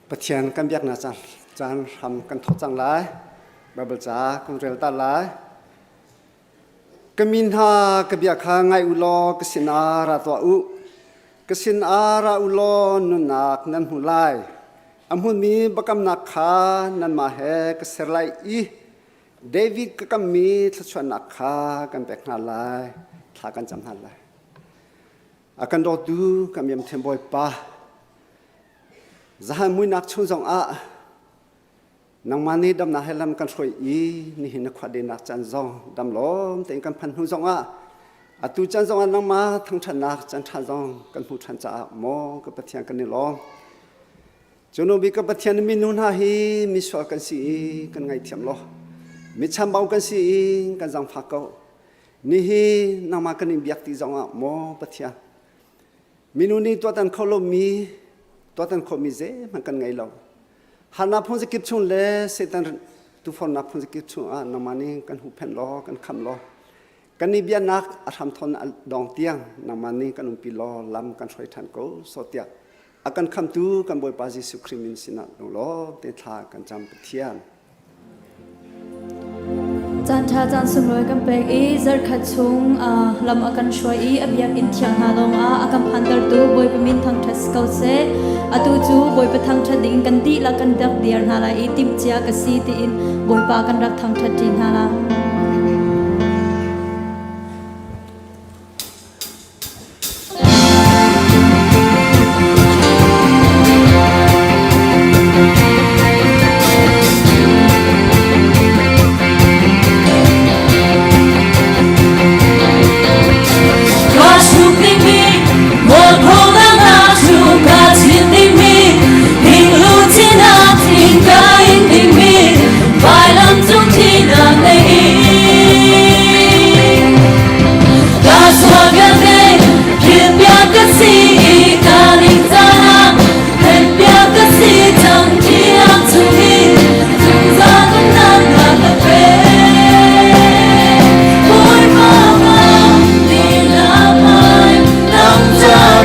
ปะเทียนกันเบียกนะจานทำกันทดจังไรบาเบลจ้าคุณเรลตาไรกมินหากเบียกหาไงอุลอกสินาราตัวอุกสินอาราอุลอนุนักนันหุไลอัมหุนีบักำนักขานันมาเฮกเสรไลอีเดวิดก็มีทศวรรณนักขากันแบกนาไลทากันจำนาไลอากันรอดูกันมีมเทมบอยป้าจะให้มุยนักชุ่มจงนังมานีดำนาให้ลำกันช่วยอีนี่เห็นขวัญดีนักจันจงดำล้อมแต่กันพันหุ่นจงอาตุจันจงนังมาทั้งชันนักจันทันจงกันผู้ชันจ่ามอกับปะเทียนกันนี่ล้อมจนบีกับปะเทียนมีนุนหาฮีมีสวกันสีกันไงเทียมล้อมีชันเบากันสีกันจังฟักเอานี่ฮีนังมากันนี่เบียกตีจงมอปะเทียนมีนุนี่ตัวตันเขาลมีตัวตันเขามีเจมันกันไงเราหานับพงศกิจชุนเล่เสตันทุกคนนับพงศกิจชุนน้ำมันนี่กันหูเพ่นล้อกันคำล้อกันนี่เบียนักอาทำทนดองเตียงน้ำมันนี่กันอุ้มปีล้อลำกันช่วยทันกูโซเตียอากันคำตูกันบอยปาจิสุคริมินสินะลงล้อเตทากันจำเทียนจันทาจันสุนวยกันเป็นอีเจอร์ขัดชุงลำอากันช่วยอีอเบียกอินเทียงหาลงอากันพันดร์ตูบอยไปมินทางทัสเกาเซอตูจูบอยไปทางทัดดิ่งกันดีละกันดักเดียร์หาลาอีติมเจียกสีตีอินบอยปากันรักทางทัดดิ่งหาลา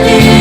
Hãy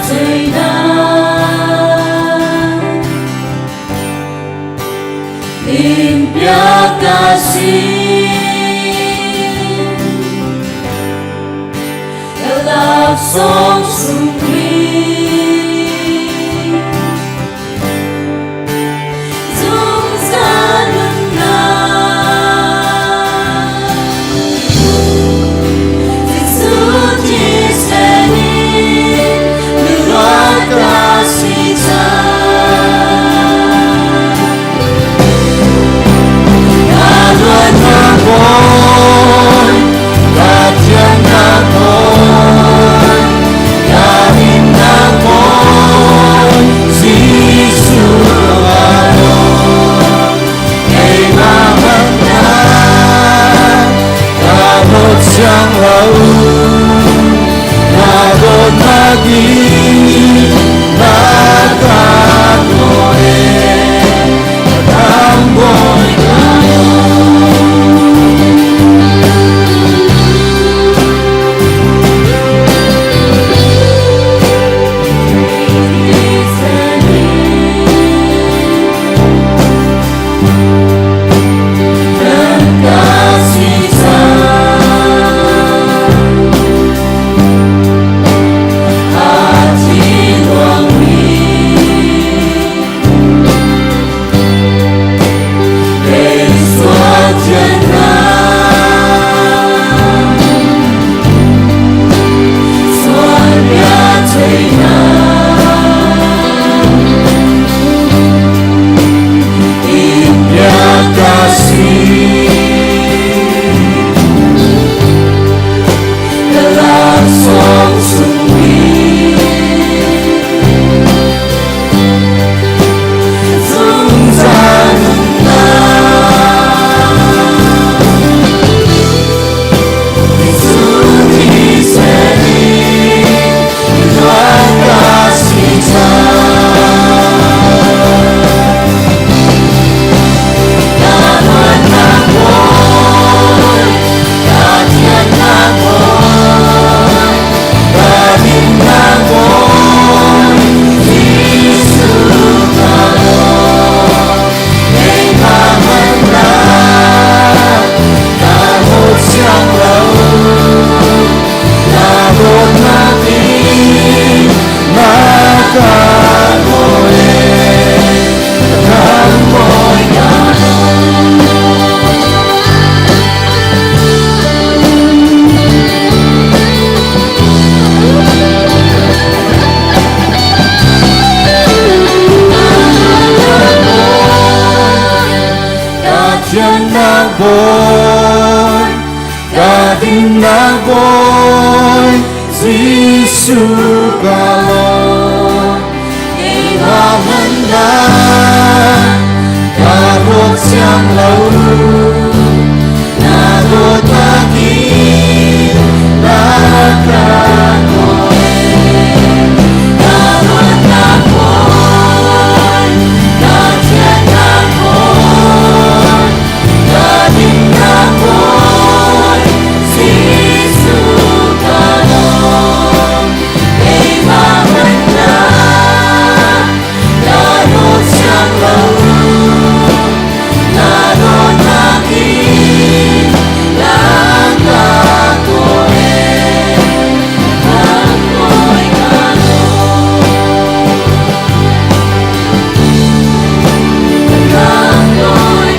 thầy na limpia kasih dalam song sungri dung sanun na zisuti seni luar kasih Yang laut Nagot lagi Nakat moe Tamboy kayo boy, gading na boy, sisugalon, iwaman na, kabot siyang laut, nagot lagi, lakan boy, nagot na boy, gadyan na boy, gading na boy, sisugalon, iwaman na, kabot siyang laut, nagot lagi, lakan boy, ako'y kalon, ako'y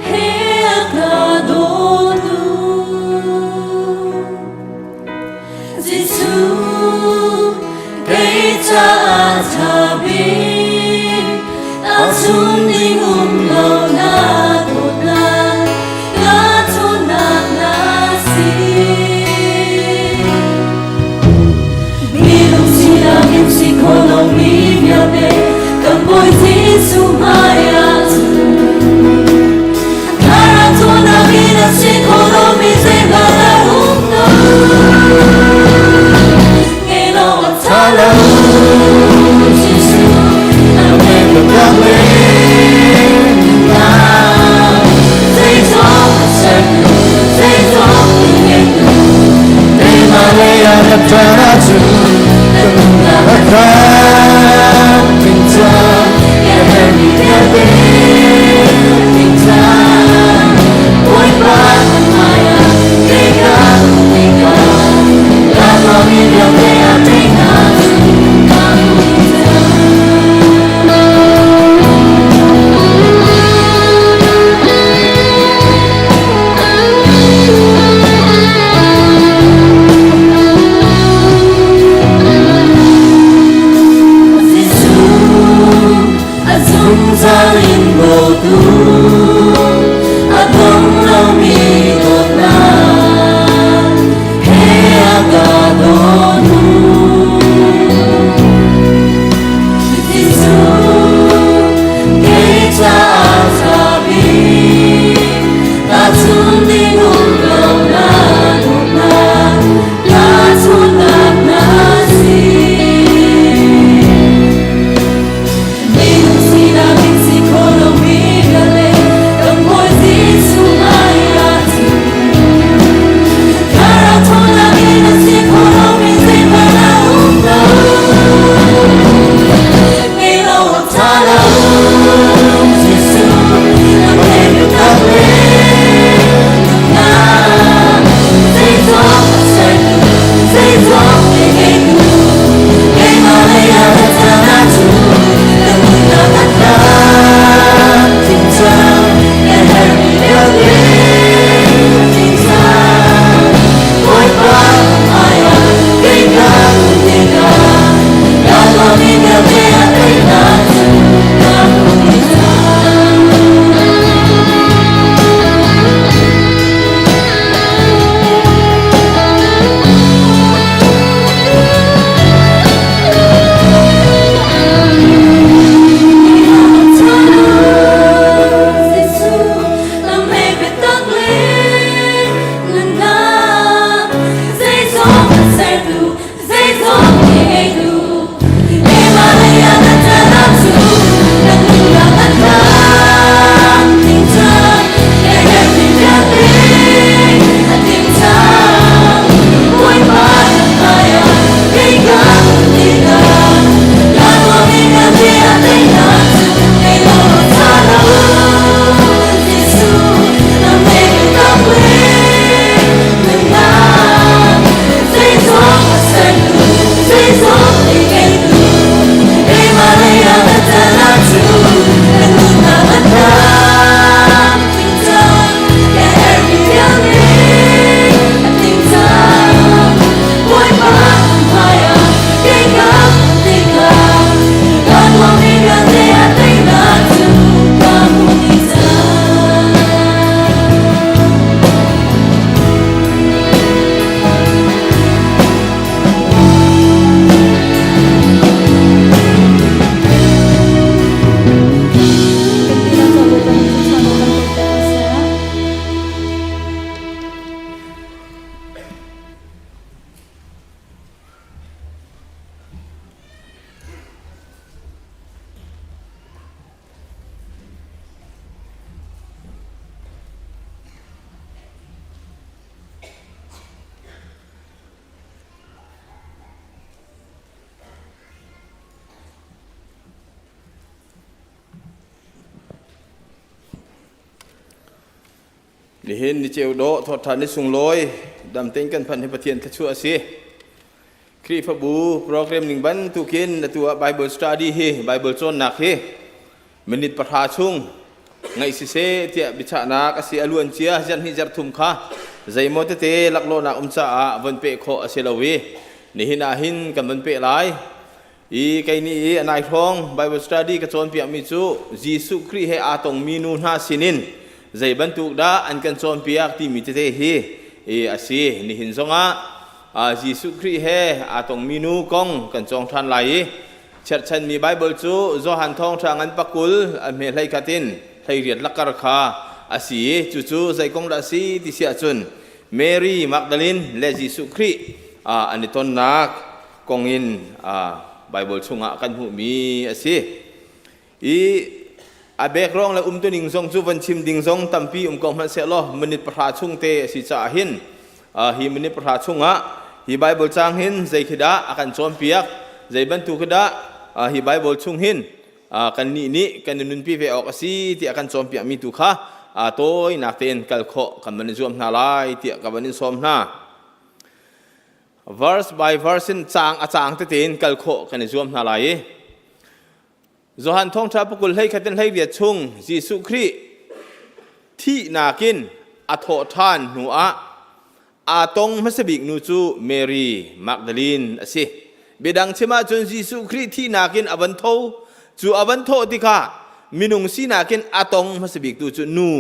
Hey chung đi ngum lâu na một na ngã thôn na si mi lúc si la mi si khô lâu mi bia bê cầm bôi thi su mai a tu cara thôn na mi na si khô lâu mi dây ba la hung no nghe lo ta la Lian ni cheu do Thawngṭhachim ni sung loi dam teng kan phan hi pathian thachua si kri pha bu program ning ban tu kin na tu Bible study hi Bible chon nak hi minute patha chung ngai si se tia bicha na ka si aluan chia jan hi jar thum kha zai mo te laklo na umcha a van pe kho aselawi ni hin a hin kan van pe lai ไกนี่นายท้อง Bible Study กระโจนเปียมิจูยิสุคริเฮอาตงมีนูนาสินินใจบรรทุกดาอันกันโจนเปียกที่มิเตเฮอาศัยนิหินซงยิสุคริเฮอาตงมีนูกงกันจงทันไหลเชิดชันมี Bible จูโจหันทองทางอันปักกุลเมลัยกัตินให้เรียนลักกระคาอาศัยจู่ใจกงดาสีที่เสียจุนเมรีมักดาลินและยิสุคริอันนี้ต้นนักกงอินBible ชงกันหูมีอาศัยอาเบกร้องและตัวนิ่งทรงจูวันชิมดิ่งทรงตั้มปีกองมันเสลอมันนิดประหารชงเตสิจ่าหินฮีมันนิดประหารชงฮีไบเบิลจางหินใจขิดาอาการโจมเปียกใจบรรทุกขิดาฮีไบเบิลชงหินกันนี่กันนุนปีเวออกสิที่อาการโจมเปียกมีตุขะโต้ยนักเต้นกัลโคกันมันจวมนาลายที่กับมันสมนา verse by verse จางเต้นกัลโคกันจวมนาลายจหันท่องทับกุลให้ขัดให้เวียดชงยิสุคริที่นากินอัฐทานหัวอาตงมัสบิกนูจูเมรีมักดาลินสิเบดังเชมาจนยิสุคริที่นากินอวันโตจูอวันโตติกามินุงสีนากินอาตงมัสบิกตูจูนู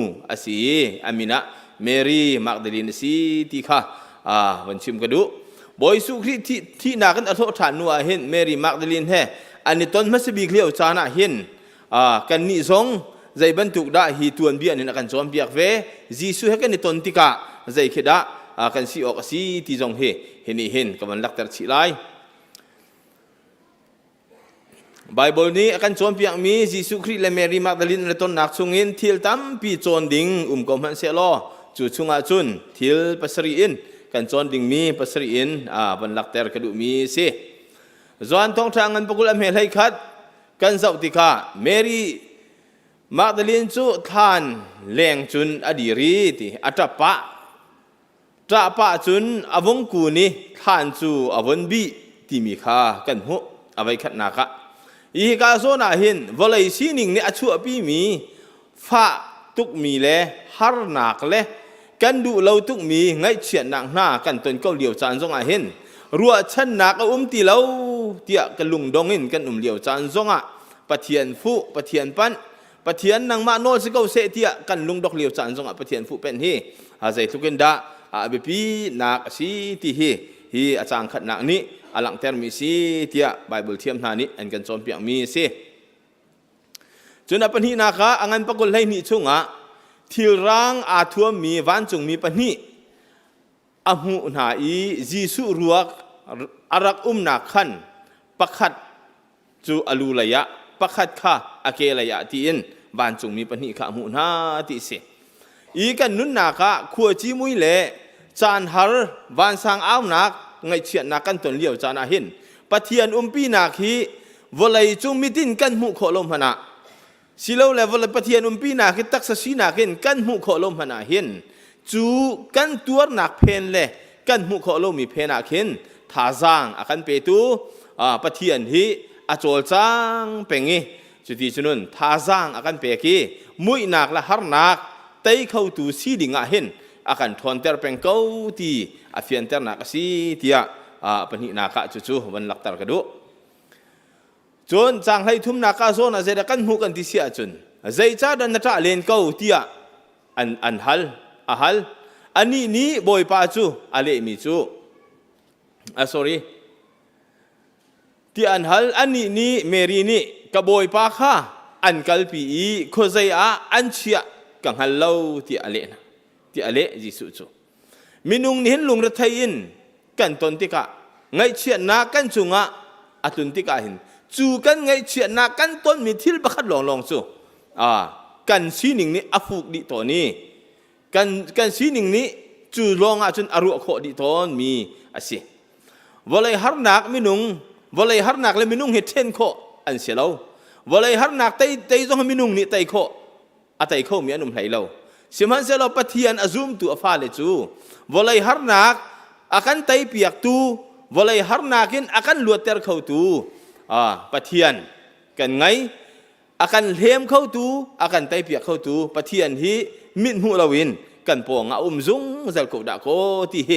สิอามินะเมรีมักดาลินสิติกาวันชิมกระดูบอยสุคริที่นากินอัฐทานหัวเห็นเมรีมักดาลินเฮอันนี้ต้นมัสบิกเลี้ยวจานะเห็นกันนิสงใจบรรทุกได้ฮีตวนเบียนี่นักการจอมเบียกเวจีสุให้กันนิตนติกาใจเขดากันสีออกสีที่จงเห็นกับมันลักตรชีไลไบเบิลนี้กันจอมเบียกมีจีสุคริสและเมรีมักดาลินและต้นนักชงอินทิลตั้มปีจอนดิ่งกอมฮันเซลอจูชงอาจุนทิลปัสรีอินกันจอนดิ่งมีปัสรีอินมันลักตรกระดูมีสิจวนทองทางอันปกุลเมลัยขัดกันเจ้าติกาเมรีมักดาลินจูทานแรงจุนอดีรีติอัตปะจุนอวงกูนี่ทานจูอวนบีที่มีค่ากันหุเอาไว้ขัดนักอีกาโซนาหินวลัยสีนิงนี่อชัวปีมีฟ้าตุกมีเลฮาร์นักเลกันดูเราตุกมีไงเฉียนหนักหน้ากันตนก็เหลียวจานจงอาหินรัวชันนักตีเราเตี่ยกันลุงดงหินกันเหลียวจานจงปะเทียนฟูปะเทียนปันปะเทียนนางมาโนสก็เสียเตี่ยกันลุงดอกเหลียวจานจงปะเทียนฟูเป็นฮีอาศัยทุกันดาเบปีนักสีที่ฮีอาจารย์ขัดนักนี้อลังเทอร์มีสีเตี่ยไบเบิลเทียมนานี้อันกันจอมเปียงมีสิจนปัญหานักอันปกุลให้นิชุงทิลรังอาทัวมีวันจงมีปัญหาอหูนาอีจีสุรัวอารักนักขันปักขัดจูอลูลายะปักขัดข้าอเกลายะที่อินบ้านจงมีปัญหาข้าหูนาที่เสอีกันนุนนักขัวจีมุยเล่จานฮาร์วันสังอ้าวนักไงเฉียนนักกันตนเลี้ยวจานาหินปะเทียนปีนักฮีวลัยจงมีดินกันหูโคลมหนะสิเลวเลวลัยปะเทียนปีนักฮีตักษสีนักหินกันหูโคลมหนะหินจูกันตัวนักเพนเล่กันหูโคลมมีเพนักหินท่าจางอากันเปตูปะเทียนฮีอาโจลจางเป็งงี้จุดที่ฉะนั้นท่าจางอากันเปกีมุยนักและฮาร์นักไตเข้าตูสีดิ่งหินอาการทอนเตอร์เป็นเก้าที่อาเฟียนเตอร์นักสีที่ปัญหานักจู่ๆวันหลักตรกระดูจนจางให้ทุ่มนักโซนอาเจดกันหูกันที่เสียจนใจจ้าดันนักเลนเก้าที่อันฮัลอันนี้บอยป้าจู่อะไรมีจู่sorry ที่อันฮัลอันนี้เมรีนี่กับบอยป้าข้าอันกัลปีโคใจอันเชียกังฮัลเล่าที่อะไรนะที่อะไรจิสุจูมินุงนี่เห็นลุงรัฐยินกันตนติกะไงเชียนนากันจุงอัตุนติกะเห็นจูกันไงเชียนนากันต้นมีทิลบักลองจูกันสีหนิงนี่อฟุกดิตัวนี้กันสีหนิงนี่จูลองจนอรุโคดิตอนมีสิวลัยฮาร์นักมินุงวลัยฮาร์นักเลยมินุงเห็ดเทนโคอันเสียแล้ววลัยฮาร์นักไตจงมินุงนี่ไตโคไตโคมีอันนุ่มไหลแล้วสิมันเสลปะเทียนอาซุมตัวฟ้าเลจูวลัยฮาร์นักอากันไตเปียกตูวลัยฮาร์นักินอากันลวดเตอร์เข้าตูปะเทียนกันไงอากันเลี้ยมเข้าตูอากันไตเปียกเข้าตูปะเทียนฮีมินหูลาวินกันปองจุงจัลโกดาโคที่เฮ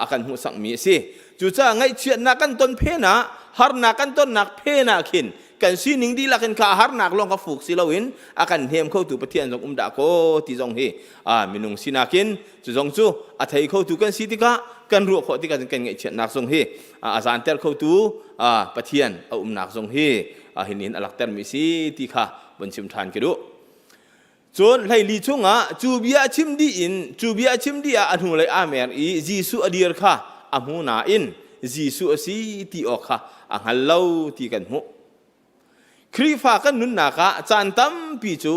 อากันหูสังมีสิ จู่จ้าไงเชียนักกันต้นเพนะหานักกันต้นนักเพนะขินกันซีนิงดีละกันข้าหานักลงกับฝูกสิลาวินอากันเฮียมเข้าตู่ประเทศจงดาโคที่จงเฮมินุงสินากินจู่จงจู่อาทัยเข้าตู่กันสิติกะกันรัวข้อที่กันไงเชียนักจงเฮอาจารย์เตอร์เข้าตู่ประเทศนักจงเฮเห็นอลักเตอร์มิสิติกะบนชิมทานกันดูจนให้ลีชงจูเบียชิมดีอินจูเบียชิมดีอันหูเลยอาเมรอีจีสุอดีร์ค่ะอาหูนาอินจีสุอสีตีออกค่ะอังฮัลโลตีกันหูครีฟ้ากันนุนนักจานตั้มปีจู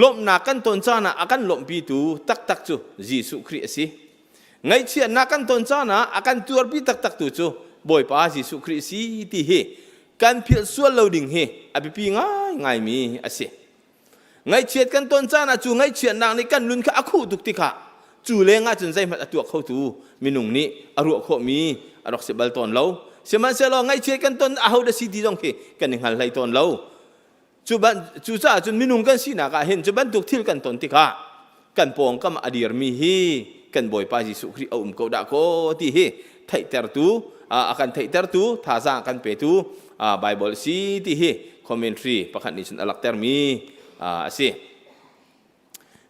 ลมนักกันต้นจานะอากันลมปีตูตักจูจีสุครีสีไงเชียนักกันต้นจานะอากันตัวปีตักตูจูบ่อยป้าจีสุครีสีตีเฮกันเพียรส่วนเราดิ่งเฮอภิปีง่ายมีอาศัยไงเชียดกันต้นจานะจูไงเชียดนางในกันลุนข้าคู่ตุกติกะจูเลงจนใจมันตัวเขาตูมีนุ่งนี้อรุขมีอรกเสบัลตอนเราเสียมันเสียเราไงเชียดกันต้นอาหูเดสิดีจงเฮกันหนึ่งหันไหลตอนเราจูจ้าจนมีนุ่งกันสีนักเห็นจูบันตุกทิลกันต้นติกะกันปองก็มาอดีร์มีเฮกันบ่อยป้าจิสุครีเอาเขาด่าโคที่เฮไทยเตอร์ตูakanไทยเตอร์ตูท่าจางกันเปตูไบเบิลสีที่เฮคอมเมนทรีประคันนี้จนอลักเตอร์มีสิ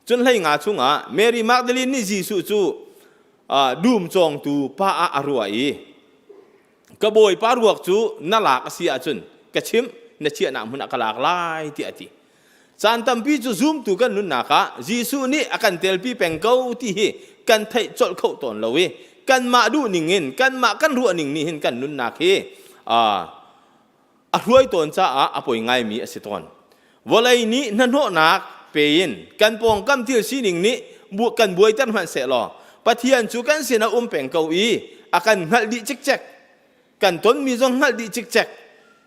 จนให้งาชุงเมรี่มักดาลินนี่จีสุจูดูมจองตูป้าอารวยกบอยป้ารวกจูน่าหลากเสียจนกระชิมนเชียนามหุนอักลากลายที่อติจานตัมปีจูซูมตูกันนุนนักจีสุนี่อากันเตลปีเป็งเก้าที่เฮกันไทยจดเข้าตอนละเวกันมาดูนิ่งเงินกันมากันรัวนิ่งนี่เห็นกันนุนนักเฮอรวยตอนจ้าอป่วยไงมีอสิตอนวลัยนี้นั่นโหนักเปยินกันปองกำที่สีนิ่งนี้บวกกันบวยตันมันเสลอปะเทียนจูกันเสียนาเป็งเกาอีอากันหัดดิจิกแจกกันต้นมีจงหัดดิจิกแจก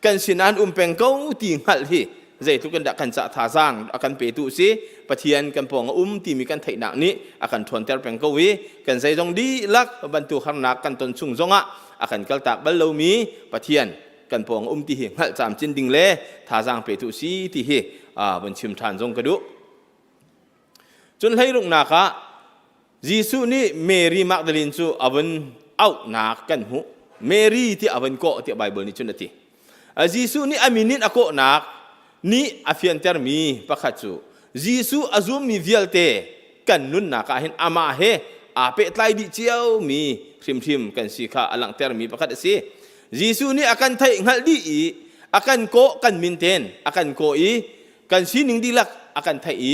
กันเสียนานเป็งเกาตีหัดที่ใจทุกันดักกันจะท่าสร้างอากันเปตุสีปะเทียนกันปองที่มีกันไถหนักนี้อากันทวนเตอร์เป็งเกาอีกันใจจงดีลักบรรทุกขนาดกันต้นชุงจงอากันกัลตากบัลลูมีปะเทียนกันปองที่เห็นหัดจามจินดิงเล่ท่าสร้างเปตุสีที่เฮบนชิมทานจงกระดูจนให้ลุงนักจีสุนี่เมรี่มักดาลินจูอวันเอานักกันหูเมรี่ที่อวันโกที่ไบเบิลนี่จุนทีจีสุนี่อามินินอโกนักนี่อาฟิอันเตอร์มีประคัตจูจีสุอาซุมมีวิลเตกันนุนนักเห็นอามาเฮอาเปตไลดิเจียวมีทิมกันสิกาอลังเตอร์มีประคัตสิจีสุนี่อากันไทยหัดดีอากันโกกันมินเทนอากันโกอีกันสีหนึ่งดีลักอากันไทย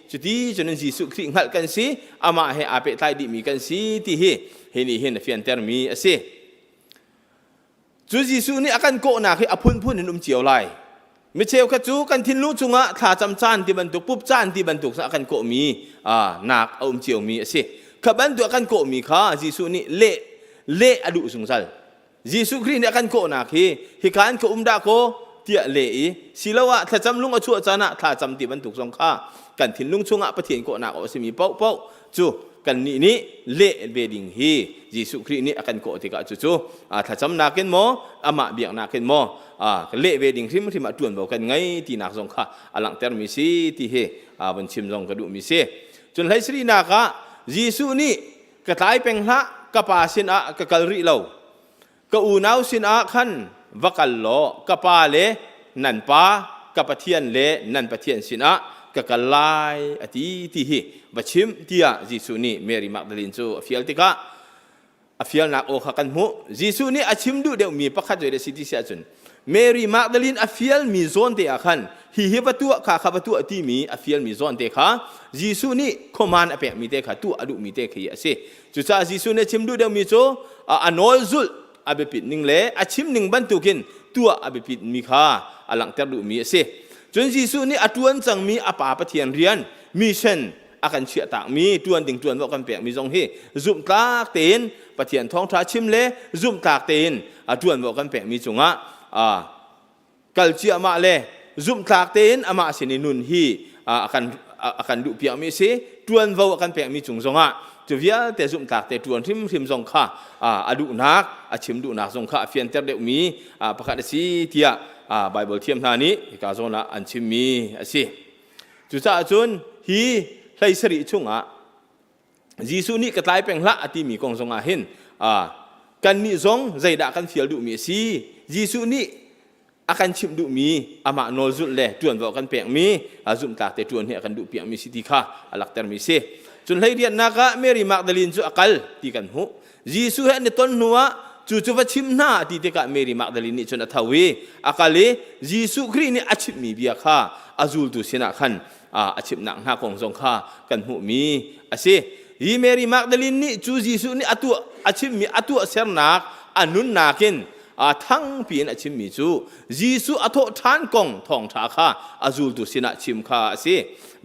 จุดที่จนจีสุคริหัดกันสีอามาเฮอาเปตไลดิมีกันสีที่เฮเห็นฟิอันเตอร์มีสิจุดจีสุนี่อากันโกนักเฮอพุ่นเห็นเจียวไลไม่เชี่ยวกระจูกันทิ้งลูกจุงถ้าจำจานที่บรรทุกปุ๊บจานที่บรรทุกอากันโกมีนักเจียวมีสิขับบรรทุกอากันโกมีข้าจีสุนี่เละอดุสุงสัลจีสุคริเนี่ยอากันโกนักเฮฮิการโกดาโกเตียเละสิละวะถ้าจำลุงอชัวจานะถ้าจำที่บรรทุกสงข้ากันทิ้งลุงชงประเทศโกนักสิมีเป้าจูกันนี่เละเบดิงเฮจีสุครินี่อากันโกติกาจูถ้าจำนักเห็นโมอามาเบียกนักเห็นโมเละเวดิ่งที่มันที่มาตรวจบอกกันไงที่นักสงฆ์อลังเตอร์มิซีที่เฮบันชิมสงกระดูมิเซจนให้สรีนักจีสุนี่กระต่ายเป็นละกระปาสินกระกลริเลวกระอูนาวสินขันวักลโลกระปาเลนันปากระปะเทียนเลนันปะเทียนสินกระกลายอธิที่เฮบัชิมที่จีสุนี่เมรี่มักดาลินจูฟิลติกะฟิลนักโอขกันหูจีสุนี่อาชิมดูเดี๋ยวมีประคัตด้วยสิทธิเสียจนเมรี่มักดาลินอฟิลมีโซนเตะขันฮิประตูข้าขับประตูที่มีอฟิลมีโซนเตะขาจีสุนี่คอมมานด์เปะมีเตะขาตัวอดุมีเตะขี้เสียจุดจ้าจีสุนี่ชิมดูเดี๋ยวมีโจอันโนซุลอาเบปิดหนึ่งเล่อาชิมหนึ่งบรรทุกินตัวอาเบปิดมีขาอลังเตอร์ดูมีเสียจนจีสุนี่อตวนจังมีอาปาปะเทียนเรียนมิชชั่นอาการเชื่อตากมีตวนดิ่งตวนว่ากันเปะมีจงเฮซุ่มตากเตนปะเทียนท้องท้าชิมเล่ซุ่มตากเตนตวนว่ากันเปะมีจงกัลเชียมาเลยซุ่มตากเตนอามาสินินุนฮีอาการดูเปียมีเสตวนว่ากันเปะมีจงจงจะเวียแต่ซุ่มตากแต่ตวนทิมจงข้าอดุนักชิมดุนักจงข้าเฟียนเตอร์เดมีประกาศสีเทียไบเบิลเทียมนานี้กาโซนะอันชิมมีสิจุดจ้าจุนฮีไลสริชุงจีสุนี่กระต่ายเป็นละที่มีกองทรงเห็น กันนิจงใจด่ากันเฟียลดูมีสิยิสุนี่akan chim du mi ama nol zul le tuan wa kan pek mi azum ta te tuan he akan du piang mi siti kha alak ter mi se chun lai rian naka Mary Magdalene chu akal ti kan hu Jisu he ne ton nuwa chu chu wa chim na ti te ka Mary Magdalene ni chun athawi akale Jisu Christ ni achim mi bia kha azul tu sina khan achim nak na kong jong kha kan hu mi ase hi Mary Magdalene ni chu Jisu ni atu achim mi atu ser nak anun nakinทั้งปีนชิมมิจูยิสุอโททานกงทองทาคาอาจูลตุสินะชิมคาสิ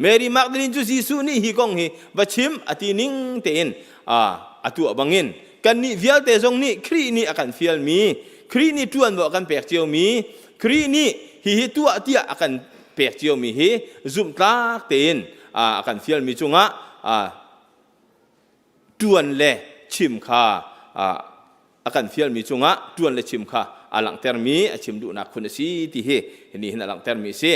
เมรีมักดาลินจูยิสุนี่ฮีกงฮีบัชิมอตินิงเตนอตัวบังเงินกันนี่ฟิลเตจงนี่ครีนี่อากันฟิลมีครีนี่จวนบอกกันเปียกเจียวมีครีนี่ฮีตัวเตียอากันเปียกเจียวมีฮีซุมตาเตนอากันฟิลมีจุงะจวนเล่ชิมคาakan fial mi chunga tuan le chim kha alang termi achim du na khun si ti he ni hin alang termi se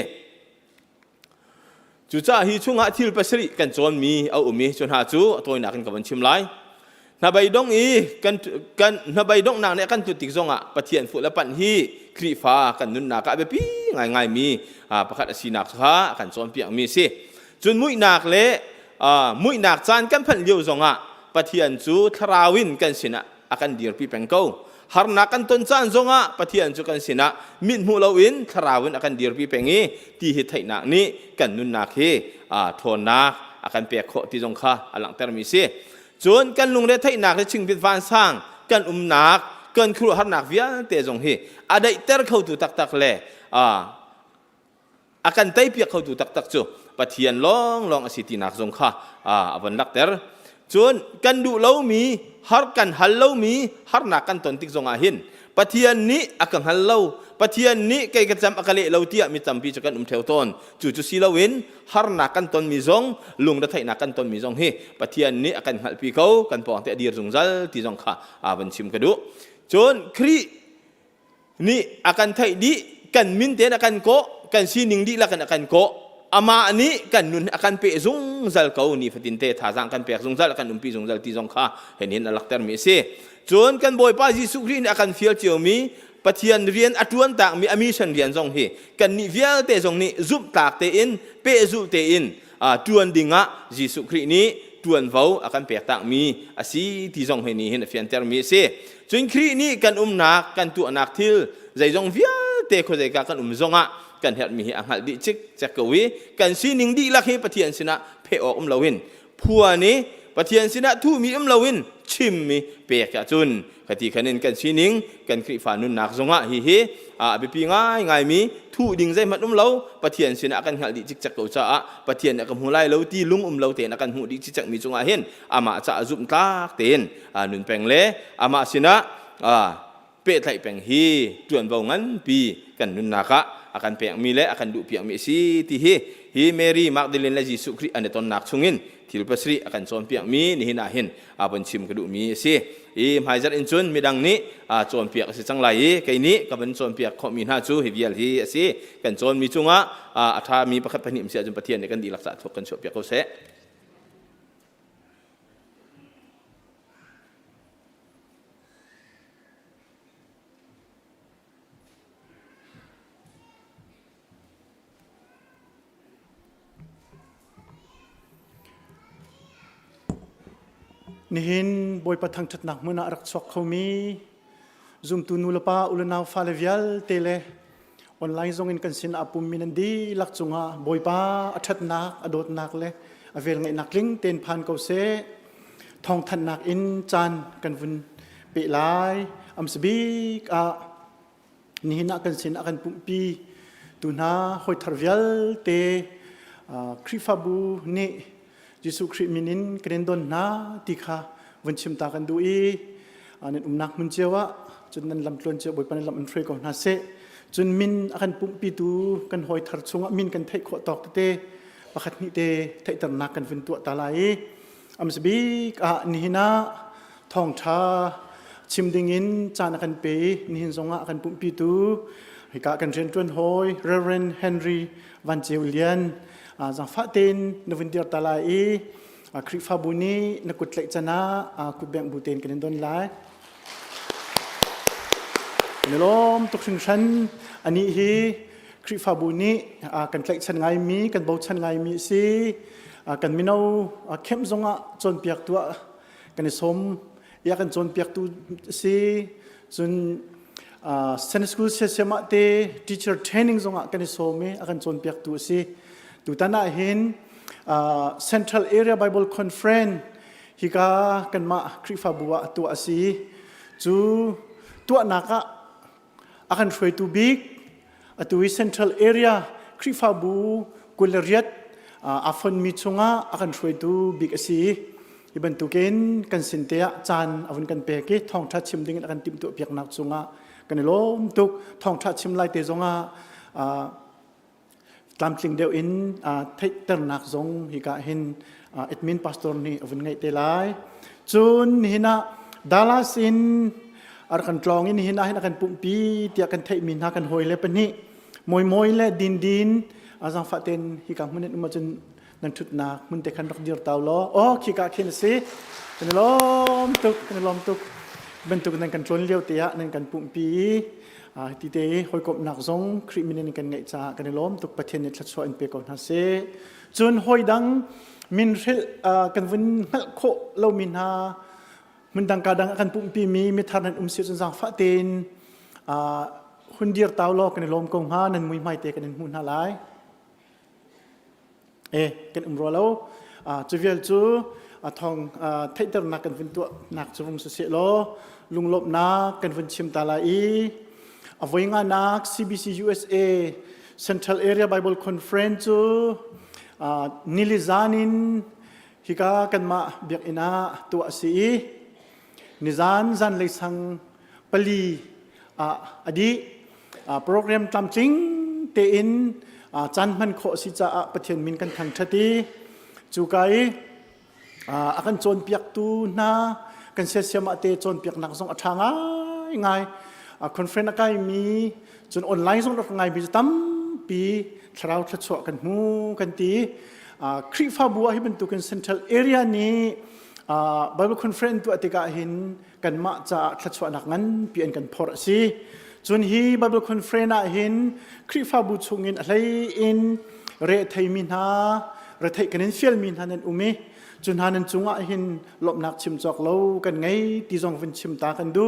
chu cha hi chunga thil pasri kan chon mi au umi chon ha chu toy na kan ka ban chim lai na bai dong kan na bai dong na ne kan tu tik zonga pathian fu la pan hi kri fa kan nun na ka be pi ngai mi pakhat asinak kha kan chon piang mi se chun mui nak le mui nak chan kan phan liu zonga pathian chu thrawin kan sina akan dir pi pengkau harna kan ton chan zonga pathian chu kan sina min mu lawin tharawin akan dir pi pengi ti hi thaina ni kan nun nak he thona akan pe kho ti jong kha alang ter mi se chon kan lung le thaina le ching bit van sang kan nak kan khru har nak via te jong he adai ter khau tu tak tak le akan tai pi khau tu tak tak chu pathian long asiti nak jong kha avan lak ter chun kan du lo mi har kan hal lo mi har na kan ton tik zonga hin pathian ni akang hal lo pathian ni kai ka cham akale lo tia mi cham pi chakan theu ton chu si lawin har na kan ton mi zong lung da thai na kan ton mi zong he pathian ni akan hal pi ko kan pong te dir zungzal ti zong kha ban chim ka du chun kri ni akan thai di kan min te akan ko kan sining di la kan akan ko ama ni kan nun akan pe zung zal kau ni fatin te thazang kan pe zung zal akan umpi zung zal ti zong kha hen alak ter mi se chon kan boy pa Jisu Christ ni akan fiel chiu mi pathian rian atuan tak mi ami san rian zong he kan ni vial te zong ni zup tak te in pe zu te in tuan dinga Jisu Christ ni tuan vau akan pe tak mi asi ti zong he ni hen fian ter mi se chon Christ ni kan nak kan tu anak thil zai zong vial te kho zai ka kan zonga kan het mi ang hal di chik chakawi kan sining di lakhi pathian sina phe ok lawin phua ni pathian sina thu mi lawin chim mi pe ka chun khati khanin kan sining kan kri fa nun nak zonga hi be pi ngai mi thu ding zai mat law pathian sina kan hal di chik chakau cha pathian ka mulai lo ti lung law te na kan hu di chik chak mi chunga hen ama cha zum tak ten nun peng le ama sina pe thai peng hi tuan bau ngan pi kan nun naka akan piang mi le akan du piang mi si ti hi Mary Magdalene la Jisu Christ ane ton nak chungin thil pasri akan chon piang mi ni hina hin abon chim ka du mi si mhaijar in chun midang ni chon piak si changlai kai ni ka ban chon piak kho mi na chu hi vial hi si kan chon mi chunga atha mi pakhat Pahnih sia jum pathian ne kan di laksa thok kan chon piak ko se nihin boy patang chatnak muna arak sok khomi zoom tu nulapa ulanaw falavial tele online zongin kansin apum minandi lakchunga boy pa athatnak adot nak le avel ngai nakling ten phan ko se Thawngṭhachim in chan kanvun pe lai amsbik nihina kansin akan pumpi tuna hoi tharvial te krifabu ni Jisu Christ minin krendon na tikha vanchim ta kan dui anin nak munchewa chun nan lam tlon che boy pan lam anfrei ko na se chun min akan pumpi tu kan hoi thar chunga min kan thai kho tok te pakhat ni te thai tar nak kan vin tu ta lai amsbi ni hina Thawngṭhachim chimdingin chan akan pe ni hin zonga akan pumpi tu hika kan ren tron hoi Reverend Henry Van Lian Zang fatin navindir talai kri fabuni nakutlek chana kutbeng buten kenin don lai กันล้อมตุกชิงชันอันนี้ฮีคริฟาบุนีกันใกล้ชันไงมีกันบ่ชันไงมีสิกันมินเอาเข้มซงจนเปียกตัวกันสมอยากกันจนเปียกตัวสิจนเซนสกูลเสียมาเตทีเชอร์เทรนนิ่งซงกันสมกันจนเปียกตัวสิตุตันน่ะเห็นCentral Area Bible Conference ฮิกากันมาคริฟาบัวตัวสิจูตัวนักอาการช่วยตัวบิ๊กตัว Central Area คริฟาบูกุลเรียดอาฟันมิชงอาการช่วยตัวบิ๊กสิอีบันตุเกนกันสินเตียจานอาวันกันเปกิทองทัดชิมดิ้งกันติมตัวเปียกนักจงกันล้มตุกทองทัดชิมไล่เตจงตามจริงเดียวอินเทคเตอร์นักจงฮิกาเห็นเอ็ดมินพาสตอร์นี่อวันไงเตลัยจุนหินะดัลลัสอินอาร์กันกลองอินหินะกันปุ่มปีเตียกันเทมินหากันหอยเล็บนี่มวยเล่ดินอาจังฟาเตนฮิกามันอุมาจนนันทุดนักมันเตกันรักดีร์ตาวล้อโอ้ฮิกาเข็นสิกันล้อมตุกเป็นตุกนั่นกันชนเลี้ยวเตียนั่นกันปุ่มปีที่เตะหอยกบหนักซงคริมินกันไงจ้ากันล้อมตุกประเทศนี้ชัดชัวร์อินเปก่อนฮะเซ่จนหอยดังมินเรกันวันนักโคเล่ามินฮามันดังการดังกันปุ่มปีมีทานันเสียจนสังฟาเตนหุ่นเดียร์ตาวล้อกันล้อมกงฮานันมวยไม่เตะกันหุ่นฮาไลกันรัวแล้วจูเวลจูทองไทเตอร์นักกันวันตัวนักจงสุเสโลลุงลบนักกันวันชิมตาลายอวัยงานัก CBC USA Central Area Bible Conference นิลิซานินฮิกากันมาเบียกอินาตัวสีนิซานจันเลยสังปลีอดีโปรแกรมตามจริงเตอินจันมันโคสิจะประเทศมินกันทางชาติจูไกอากันโจนเปียกตูนากันเสียมาเตโจนเปียกหนักส่งอัฐง่ายคอนเฟรนต์ก็มีจนออนไลน์ส่งดอกไงบิจตั้มปีคราวทัดสวกันหูกันตีคริฟาบัวให้เป็นตัวกันเซ็นทรัลเอเรียนี้Bible Conference ตัวติกาเห็นกันมาจะทัดสวนักนั้นเปลี่ยนกันพอสิจนฮี Bible Conference เห็นคริฟาบูชงเงินอะไรอินเรทไทมินฮาเรทไทกันเฟียลมินฮานันอุมิจนฮานันจุงะเห็นหลบนักชิมจอกเล่ากันไงตีจงฟินชิมตากันดู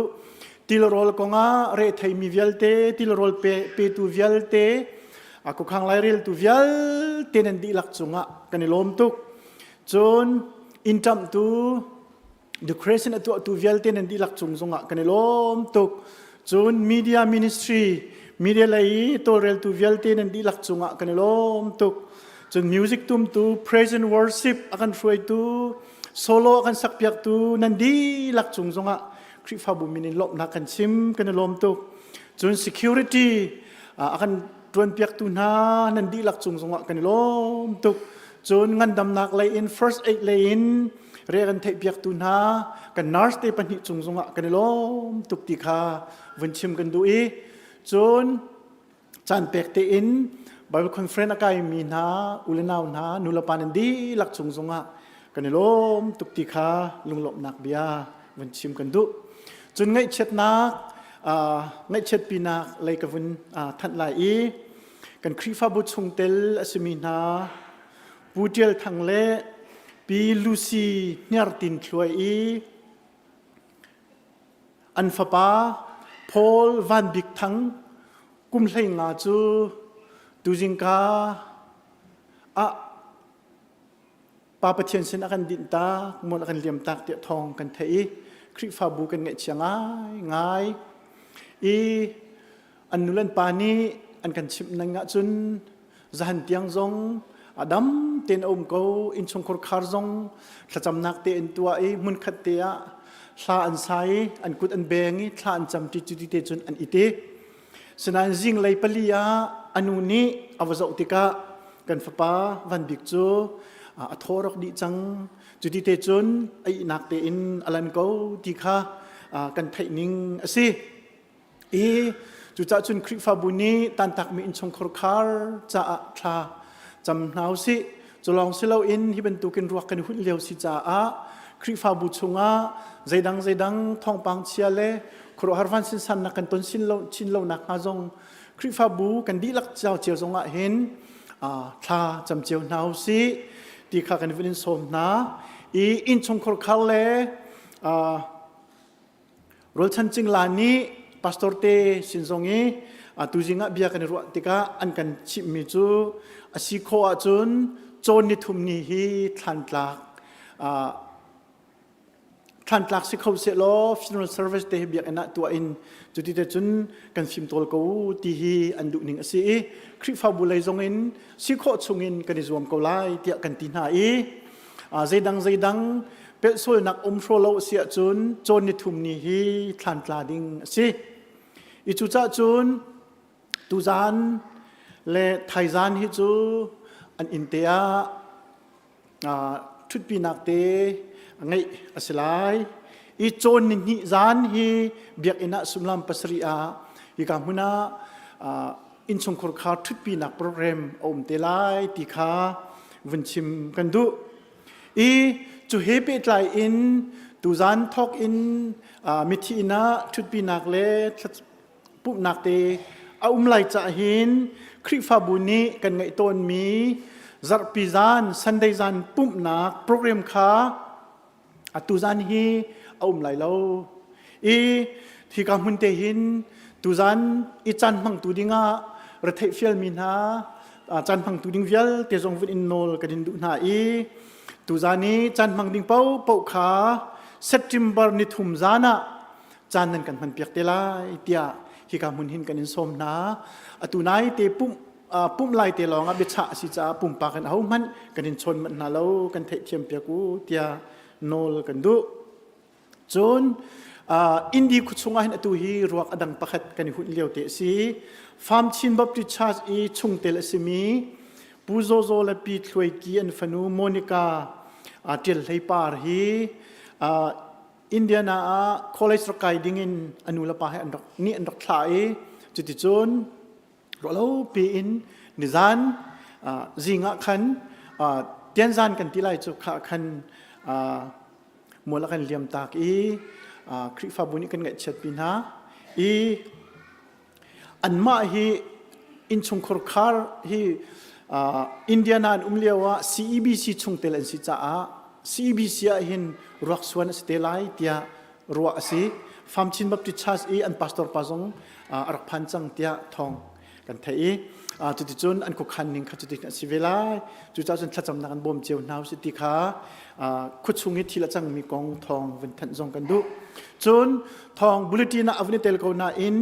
ทีละโรลกงะเรทไทมีเวลเตทีละโรลเปตูเวลเตaku khang lai ril tu vial tenen di lak chunga kan lom tuk chon intam tu the creation tu vial tenen di lak chung zonga kan lom tuk chon media ministry media lai to rel tu vial tenen di lak chunga kan lom tuk chon music tum tu praise and worship akan froi tu solo akan sakpiak tu nan di lak chung zonga krifa bu minin lop na kan sim kan lom tuk chon security akanจวนเปียกตุนานันดีหลักจุงสงะกันล้มตุกจนงันดำนักเลยอิน first aid เลยอินเรียกันเทเปียกตุนากัน nurse เตปันหิจุงสงะกันล้มตุกติคาวันชิมกันดูอีจนจันเปียกเตอิน Bible Conference กายมีนาอุลนาวนานุลปานันดีหลักจุงสงะกันล้มตุกติคาลุงหลบนักเบียวันชิมกันดูจนไงเช็ดนักในเช็ดปีนักเลยกับวันทัดลายกันคริฟาบุชงเตลอสมินาปูเจลทางเล่ปีลูซีเนียร์ตินช่วยอันฟาปาพอลวันบิกทังกุมเลยงาจูดูจิงกาปาปะเทียนเซนกันดินตามนกันเหลี่ยมตากเตียทองกันเทคริฟาบุกันเงเชียงง่ายอันนุลันปานีอันกันชิมนังจุนจะหันเตียงซงอดัมเต็นอมกูอินชงคอร์คาร์ซงถ้าจำนักเตนตัวมุนขัดเตียทลาอันไซอันกุดอันเบงทลาอันจำติจุดเตจุนอันอิเตสนานจิงไลปลียาอันนูนี้อวสอุติกะกันฟ้าวันบิกจูอัทอรกดิจังจุดเตจุนไอนักเตอินอลันกูติกะกันไทนิงสิจุดจ้าจุนคริฟาบุนีตันตักมีอินชงคอร์คาร์จ้าทาจำนาวสิจะลองสิเราอินที่เป็นตัวกันรัวกันหุ่นเลี้ยวสิจ้า คริฟาบุชงะใจดังทองปังเชียเลครัวฮาร์วันสินสันนักกันต้นชินโลนักมาจงคริฟาบุกันดีลักเจ้าเจียวจงะเห็นท่าจำเจียวนาซีตีข้ากันวิลินสมนาอินชงคอร์คัลเลรถชันจิงลานีพาสตอร์เตสินทรงนี้ตุจิงะเบียกันรัวติกาอันกันชิมิจูสิโคอาจุนโจนิทุมนีฮีทันตลักสิเขาเสลอ funeral service เตะเบียกันนะตัวอินจุดที่จุนกันฟิมตอลกูที่ฮีอันดุนิงสิคริฟาบุไลจงอินสิโคชงอินกันดิจวมกูไลเตียกันตินหายใจดังเป็นส่วนนักอมโฟลเสียจุนโจนิทุมนีฮีทันตลาดิงสิอิจุจ้าจุนตุจานและไทยจานฮิจูอันอินเตียทุดปีนักเตไงอสิไลอีโจนนิจานฮีเบียกอินะสุมลามปัสริอาอีกามุนาอินชงคอร์คาทุดปีนักโปรแกรมอมเตไลติคาวันชิมกันดูอีจูเฮเปตไลอินตุจานทอกอินมิทีอินะทุดปีนักเลปุ๊บนักเตอาไลจะเห็นคริฟาบุนีกันไงต้นมีจัดพิจารณ์สันเดย์จันปุ๊บนักโปรแกรมค้าตุจานฮีเอาไลเล่าที่กำมุนเตหินตุจานจันพังตุดิงะรัฐเฟียลมินาจันพังตุดิงเฟียลเตจงวินอินโนลกันดินดุนาตุจานีจันพังดิงเป้าขาเซปเทมเบอร์นิทุมจานะจันนั้นกันมันเปียกเตลาเตียที่กำมุนหินกันอินสมนาตุนายเตปุ่มไลเตลองอ่ะเบชะสิจ้าปุ่มปากันเอามันกันอินชนมันนาเล่ากันเทเทียมเปียกูเตียโนลกันดูจนอินดีคุชงอาหินตุฮีรัวอดังปักกันหุ่นเลี้ยวเตสีฟาร์มชินบับดิชาร์อีชงเตลสิมีปูโซโซและปีทวยกีอันฟนูโมนิกาเทลไฮปาร์ฮีอินเดียนาคอลเลจรกายดิ้งอินอนุลปาให้อันดอกนี่อันดอกทลายจุดที่จนเราปีอินนิจานจิงะขันเตียนจานกันที่ไลจุกะขันมัวละกันเลียมตากคริฟาบุนิกันเงเชิดปีนาอันมาฮีอินชงคอร์คาร์ฮีอินเดียนานเลียวว่า CEBC ชงเตลันสิจ้าCEBC หินรักสวนสเตลัยเตียรัวสิฟาร์มชินบับติชาสอันพาสตอร์ปาซงรักพันจังเตียทองกันเทจุดที่จนอันคุกคันหนึ่งจุดที่สิเวลาจุดที่จนทัดจำนักบ่มเจียวนาวสิติขาคุดชุงฮิตทีละจังมีกองทองวันทันจงกันดูจนทองบุลตินาอวันเตลโกนาอิน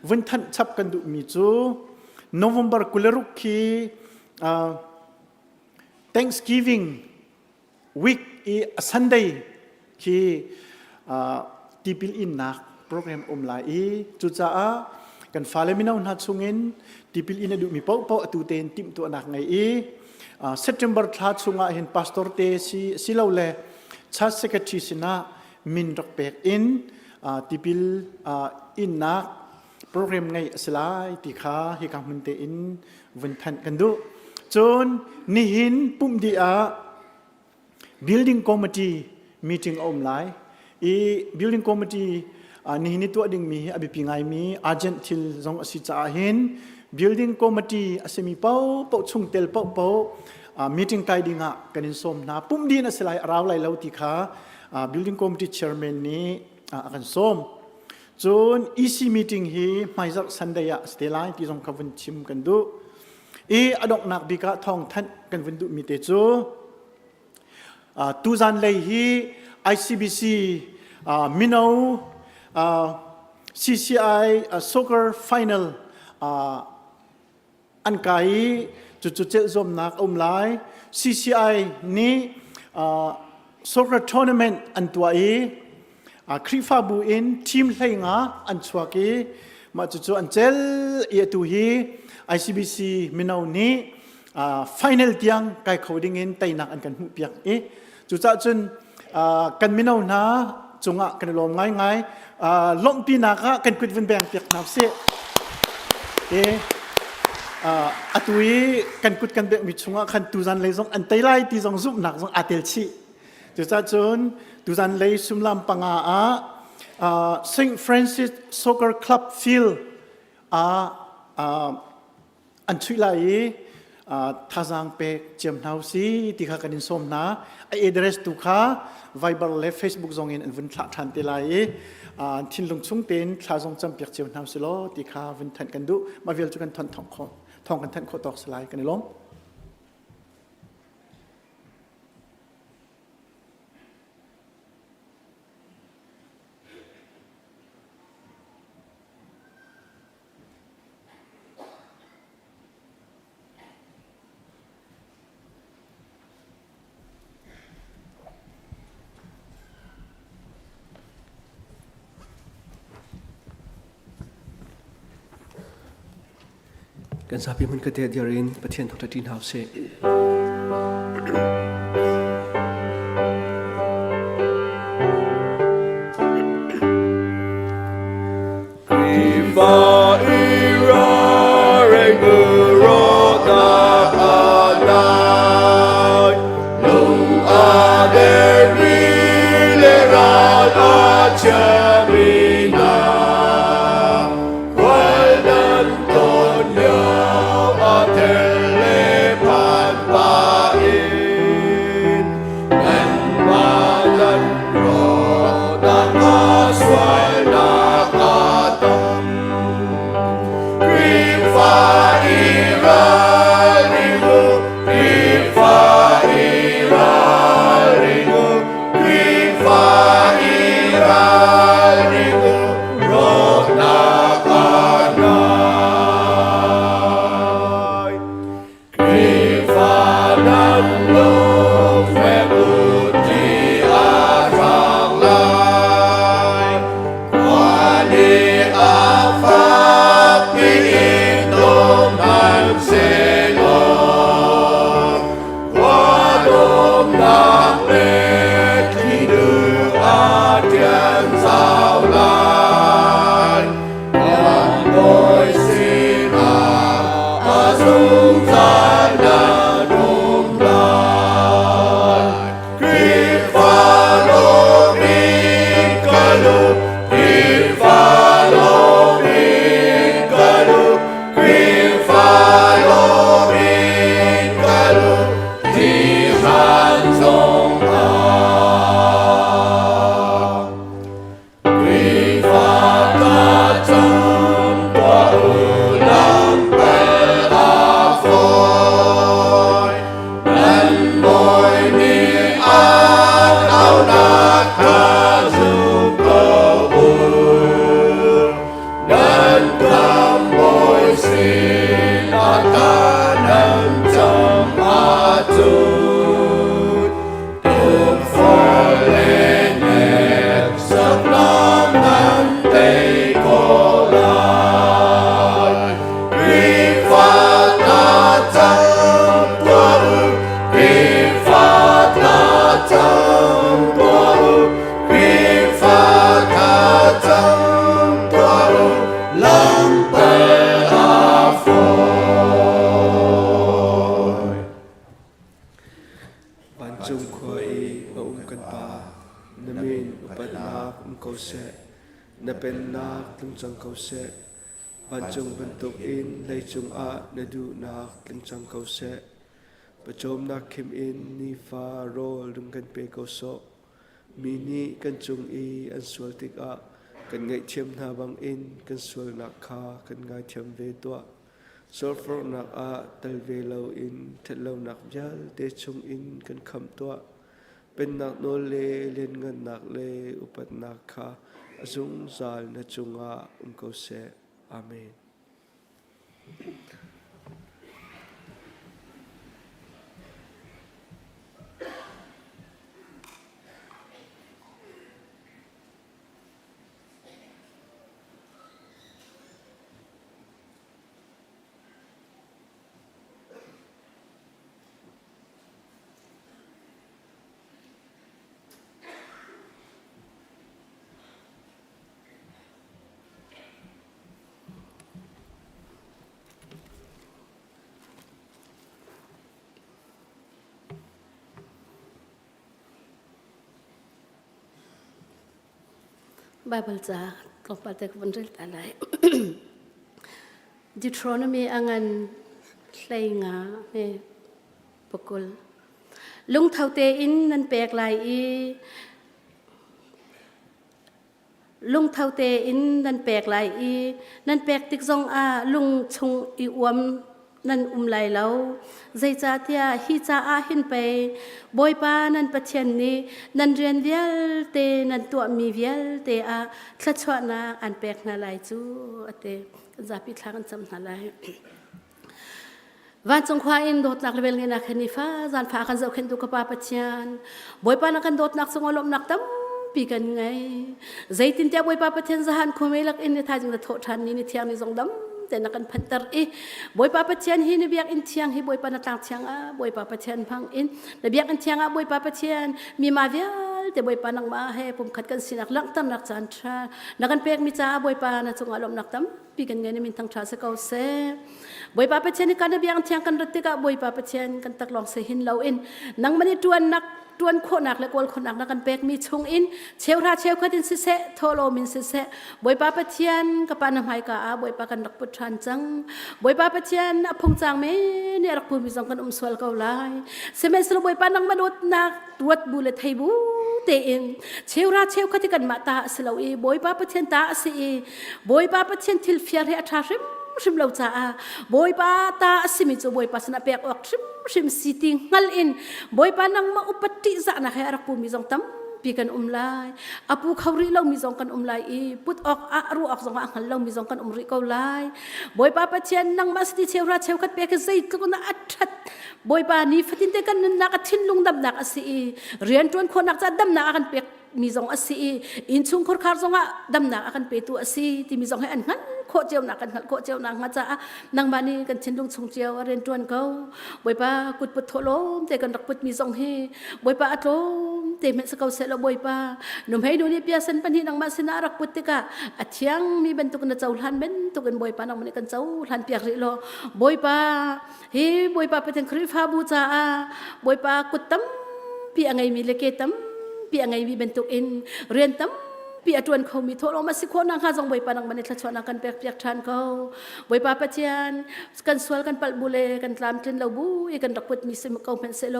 วันทันชับกันดูมีจูโนเวมเบอร์กุเลรุกี Thanksgiving week Sunday ที่ที่พิลอินนักโปรแกรมไลจุดจ้ากันฟ้าเลมินาอุณหภูมิที่พิลอินดูมีเป้าตุเตนติมตัวนักไงเซปเทมเบอร์ทัดสุงเห็นพาสตอร์เตสิเลวเลชัดเซกทรีสินะมินรักเปกอินที่พิลอินนักโปรแกรมไงสลายที่ข้าให้กำมันเตอินวันทันกันดูจนนี่หินปุ่มดีbuilding committee meeting ไลbuilding committee นี่หินตัวดิ่งมีอภิปิงไงมีอาเจนทิลจงสิจ้าเห็น building committee อาศัยมีเป้าชงเตลเป้าmeeting ไกดิ้งอ่ะกันอินสมนาปุ่มดีน่ะสลายราวไลเล่าที่ข้าbuilding committee chairman นี้กันสมจน EC meeting ฮีไม่จักสันเดียสเตลัยที่จงขับวันชิมกันดูอดอกนักบิกะทองทันกันวันดูมีเตจูตูจันเลยฮี ICBC มินาว CCI soccer final อันไกจุดเจ้าจอมนักไล CCI นี้ soccer tournament อันตัวคริฟาบูอินทีมไทยงาอันสวากีมาจุดอันเจลเอตุฮี ICBC มินาวนี้final เตียงไกเขาดิ้งอินไตนักอันกันหุบเปียกจุดจนกันมินาวนะจงกันลมง่ายล้มปีนักกันคุดวันแบ่งเปียกนับเสียอัตุยกันคุดกันแบ่งมิจฉากันตูจันเลยจงอันไตไลที่จงซุบหนักจงอาเตลชีจ tu za chun tu zan lei sumlam panga a St Francis Soccer Club field an chui lai thazang pe chem nau si ti kha kanin som na address tu kha Viber le Facebook zong in vun thla than te lai thin lung chung ten thla zong cham pek chem nau si lo ti kha vun than kan du ma vel chu kan thong kan than kho tok slai kan lomกันสับยังมันก็เดียรินประเทศของจีนเฮาเซ่ban chung bentuk in lei chung a na du nak tlangchang ko se pachom nak khim in ni fa rol dung kan pe ko so mini kan chung I an sual tik a kan ngai thiam na bang in kan sual nak kha kan ngai thiam ve to so for nak a tal ve lo in thet lo nak jal te chung in kan kham to pen nak no le len ngan nak le upat nak kha azung zal na chunga ko se amen. Bible za lompat ke benril talai Deuteronomy angan tlainga me pukul lung thaute in nan pek lai i lung thaute in nan pek lai i nan pek tik zong a lung chung i uam nan lai lau zai cha tia hi cha a hin pe boi pa nan pathian ni nan rian vial te nan tua mi vial te a thla chwa na an pek na lai chu ate za pi thlang cham na lai van chong khwa in dot nak level ngena khani fa zan pha kan zau khen tu ka pa pathian boi pa na kan dot nak song olom nak tam pi kan ngai zai tin tia boi pa pathian zahan khomelak in ni tha jing da tho than ni thiang ni zong damแต่นักการพันตร์อีบอยป้าปะเชียนฮินเบียกอินเทียงฮิบอยป้านาต่างเทียงอ่ะบอยป้าปะเชียนพังอินเบียกอินเทียงอ่ะบอยป้าปะเชียนมีมาเวียลแต่บอยป้านังมาให้ผมขัดกันสินักลังตั้มนักจันทรานักการเป็กมิจ้าบอยป้านาจงอารมณ์นักตั้มปีกันเงินมินทั้งชาเสกเอาเสบอยป้าปะเชียนกันเบียกอินเทียงกันรถติกะบอยป้าปะเชียนกันตักลองเสหินเหลาอินนังมันนี่จวนนักจวนคนหนักและกอลคนหนักนักกันเป็กมีชงอินเชลราเชลขัดินสิเสโทโลมินสิเสบอยป้าปะเชียนกับปานน้ำหายกะบอยป้ากันนักปุถันจังบอยป้าปะเชียนพงจางเมเนี่ยรักภูมิสังกันสวลเกาไลเสมัยสลบอยป้านังมนุษย์นักตรวจบุเลไทบูเตอินเชลราเชลขัดิกันมาตาสลาวีบอยป้าปะเชียนตาสีบอยป้าปะเชียนทิลเฟียร์เฮอัฐาริมชิมเหล่าจ้าบอยป้าตาสิมิจูบอยป้าสนับเปียกออกชิมสีติงฮัลอินบอยป้านังมาอุปติจะนะให้รักภูมิสังตั้มปีกันไลอาปูเขาริเรามีสองกันไลอีพุทธออกอารู้ออกสองอันเรามีสองกันริเขาไลบอยป้าปะเชียนนังมาสติเชวราเชวขัดเปียกใจก็น่าอัดชัดบอยป้านี่ฟัดตินเตกันนักทิ้นลุงดำนักอสีเรียนจวนคนนักจะดำนักกันเปียกมีสองอสีอินชุงคนขาร์สองอ่ะดำนักกันเปียตัวอสีที่มีสองให้อันนั้นโคเจียวนักกันโคเจียวนักมาจ้านังบานีกันทิ้นลุงชงเจียวเรียนจวนเขาบอยป้ากุดปุดโถล้มแต่กันรักปุดมีสองให้บอยป้าอัดล้มแต่เมื่อสักวันเสร็จแล้วบอยป้าหนุ่มให้ดูนี่เปียสันปันที่นังมาสินารักปุดติกะอัดเชียงมีบรรทุกกันเจ้าหันเบนทุกกันบอยป้านังมันกันเจ้าหันเปียกริโลบอยป้าเฮ้บอยป้าไปถึงคริฟาบูจ้าบอยป้ากุดตั้มปีอะไรมีเลเกตั้มปีอะไรมีบรรทุกอินเรียนตั้มปีอจวนเขามีโทรมาสิคนนังข้าจงบอยป้านังมันในทชวนังกันเปียกเปียกทานเขาบอยป้าปะเจียนกันสวลกันปัลบุเลกันตามเทนเราบูกันรักปุดมีสิมเกาเพนเซโล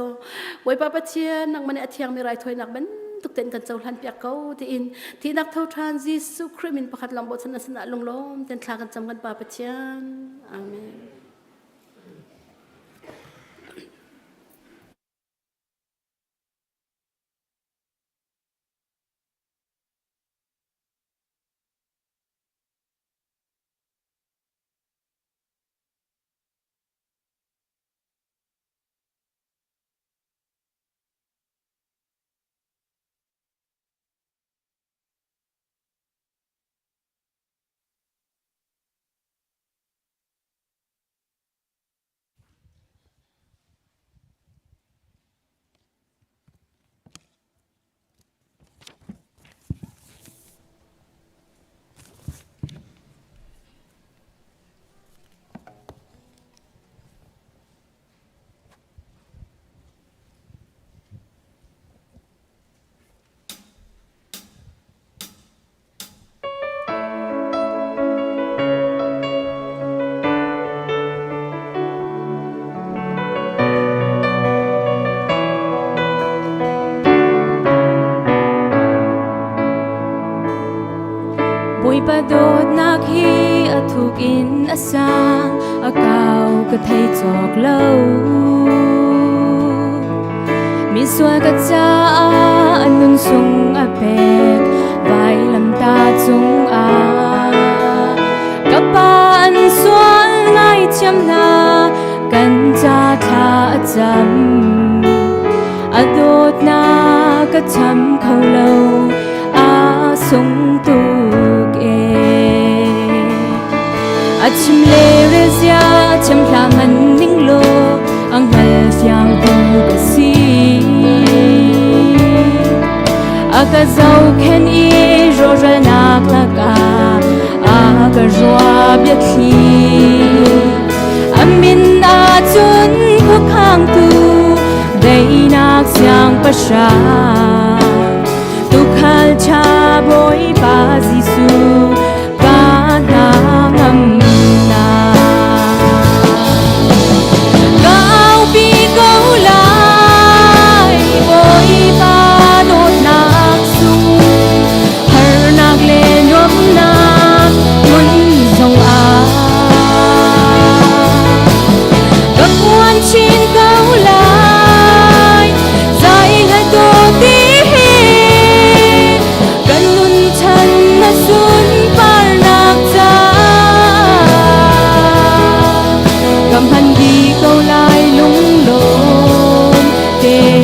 บอยป้าปะเจียนนังมันในอัฐยังมีไรถอยนักบันตุกเต้นกันเจ้าหันเปียกเขาที่อินที่นักเท่าทานยิสุคริมินประคัดลำบดสนัสนะลงล้มเต้นทลากันจำกันป้าปะเจียนอาเมนประโดดนักฮีถูกอินอสางอาเก่าก็ไทยจอกเล่ามีส่วนกระจาอันนุนสูงอาเปกไว้ลำตาจงอากับปานส่วนไงเทียมนากันจาทาจำอาโดดนากระทำเขาเล่าอาสงตูชิมเลเรเซียชิมพลามันนิ่งโลอังเฮลฟยังดูกสีอากาเจ้าแค่นี้โรเรนักลักอากาจัวเบียดทีอามินอาจุนพวกข้างตูได้นักเสียงประชาตุขัลชา boy pa Gisu ka na ngam na Gao pi gao lai boy pa đột nạc sung har nạc lên nhóm nạc muốn dòng các quan trên cao lại dài hai tô tí gần luôn chân là xuân par nạc cha cầm hành đi câu lại lung lộn để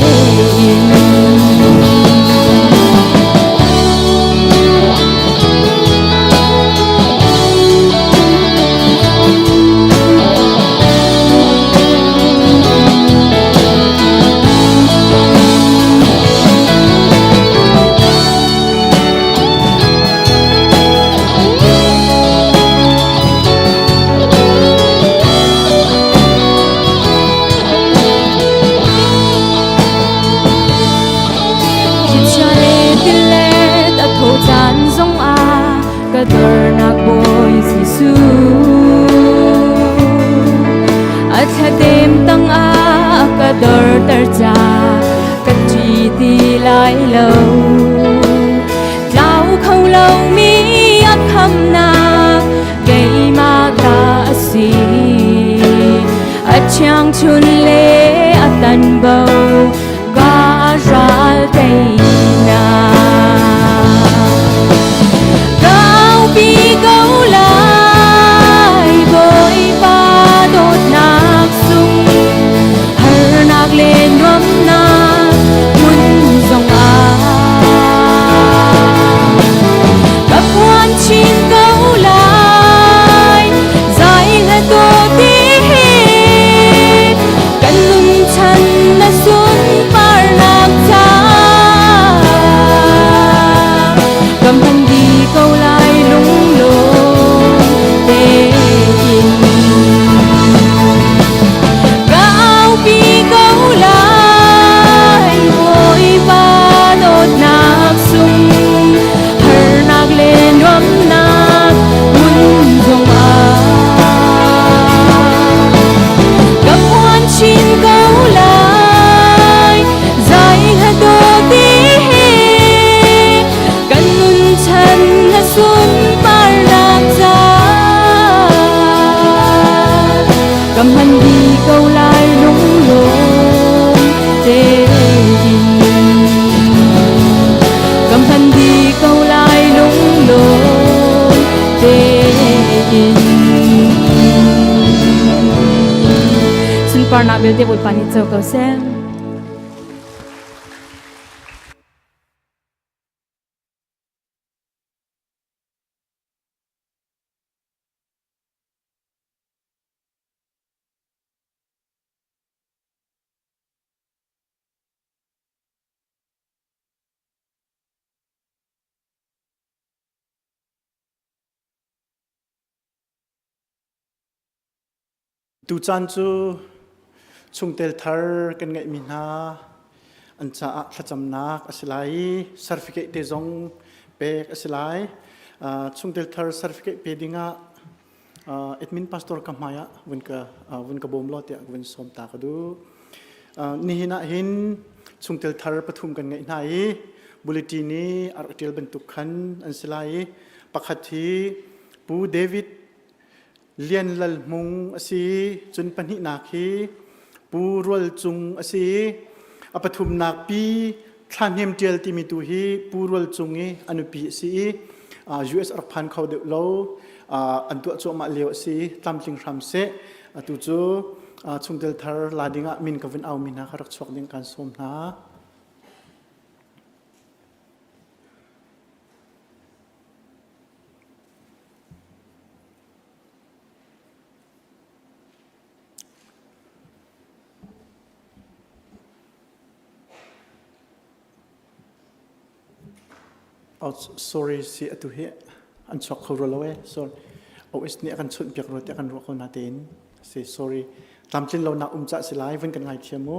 Khuaruahnak boy Gisu at hadem tang kador tarja katri ti lai lo lau khâu lâu mi at kham na gay ma ta si at chang chun le at tan bau ga ral tay na pi gấu lai boy pa đột nạc sung har nạc lên nhóm nạc muốn dòng các quan trên gấu lai dài là tô tí cắn lưng chân là xuân par nạc cha cầm hành đi câu lại cầm hành đi câu lại lung lộn để cầm hành đi câu lại lung lộn để xin parna bel te bol pani chau kau sem tu chan chu chung tel thar kan ngai min ha an cha a thacham nak asilai certificate te zong pe asilai chung tel thar certificate pe dinga admin pastor kamaya win ka bom lot ya win som ta ka du ni hina hin chung tel thar pathum kan ngai nai bulletin ni article bentuk khan an silai pakhathi pu David Lian lal mung asi chun Pahnih nak hi pu rol chung asi apathum nak pi Thlanhem tel ti mi tu hi pu rol chung hi anupi si US arphan khau de lo an tu chu ma leo si Tlangtaar se atu chu chungtel thar ladinga min ka vin au min ha kharak chok ding kan som na sorry si atu he an chok khoro lo so os ni akan chun piak ro te kan ro ko na ten say sorry tamchin lo na cha silai vin kan ngai thiamo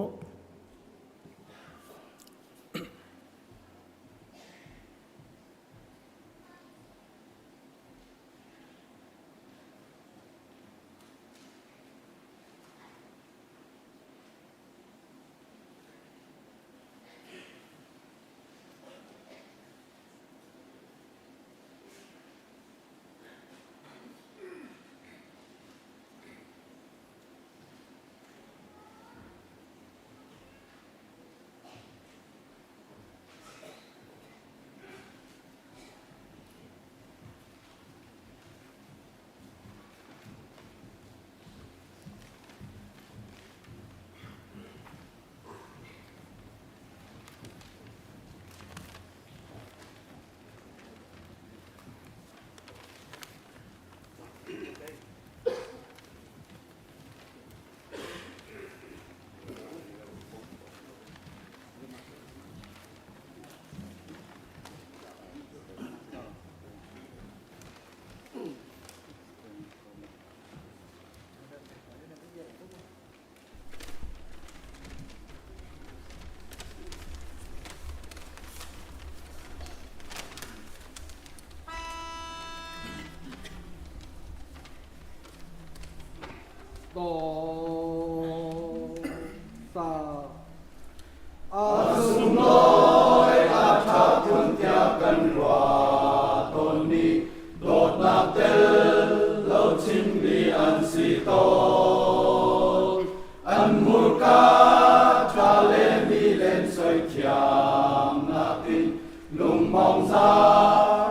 soi kiam na tin lung mong za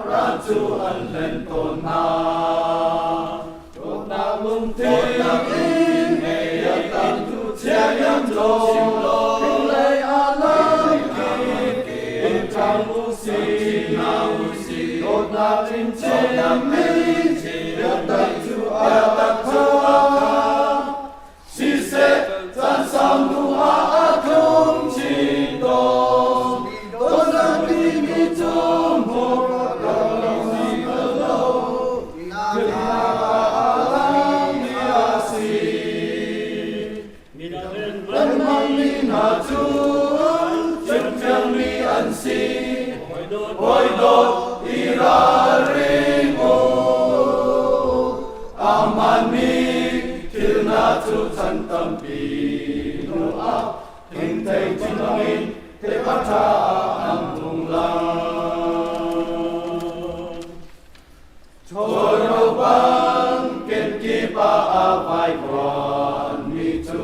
ra chu an len ton na na lung tin ngày tan tu chia yam lo lei a lai ki trang u si đột na tin che nam mi ya tan tu a ta si se tan sam nu a thum chi do đột na tin mi tum ho ra si lo Oi do ira ringo amani kilna tu chan tampi nu a thing thei chin te patha am tung la choro ban ken ki pa a vai kwan mi tu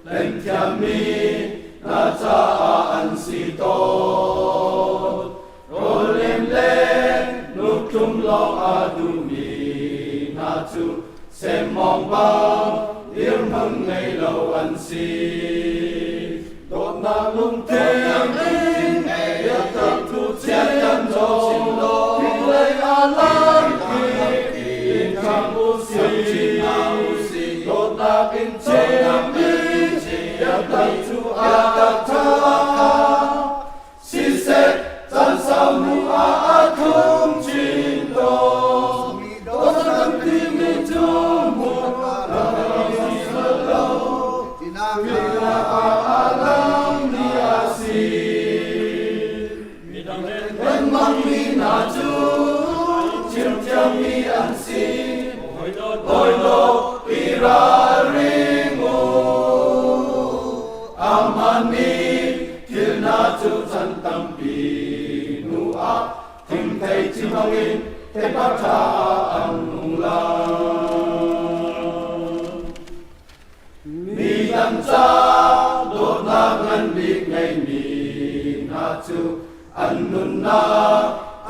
len kya mi na cha an si to tum long a du mi na chu sem mong ba ir hang ngày lâu an si đột na lung thiên ngày ya tập thu chia yan lo lei a lan ki tham u si đột na in che mi ya tập thu a ta si se tan sao nu a thum chi oi lo ira ringo amani kilna chu chan tampi nu a thing thei chim hangin te patha an nung la mi dam cha do na ngan bi ngai mi na chu an nun na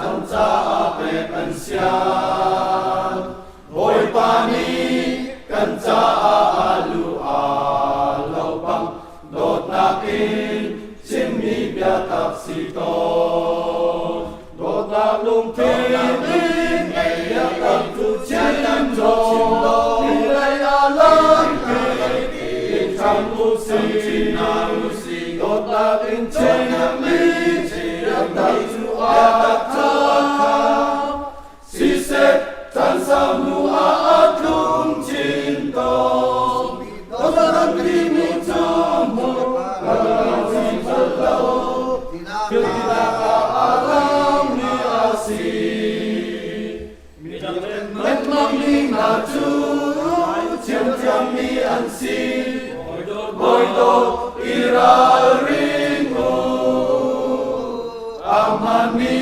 an cha a pe an sia oi pani kan cha a lu a lo bang dot na kin chim mi bia tap si to dot na lung thiên ngày ya tam tu chen nam jo lei a lan ki tham u si dot na kin chen nam mi ya tam tu a ta si se tan sam nu a thum chin to đột na tin mi tum ho ra si lo ki la a lam ni a si met nam ni na chu chiam mi an si oi do ira ringo amani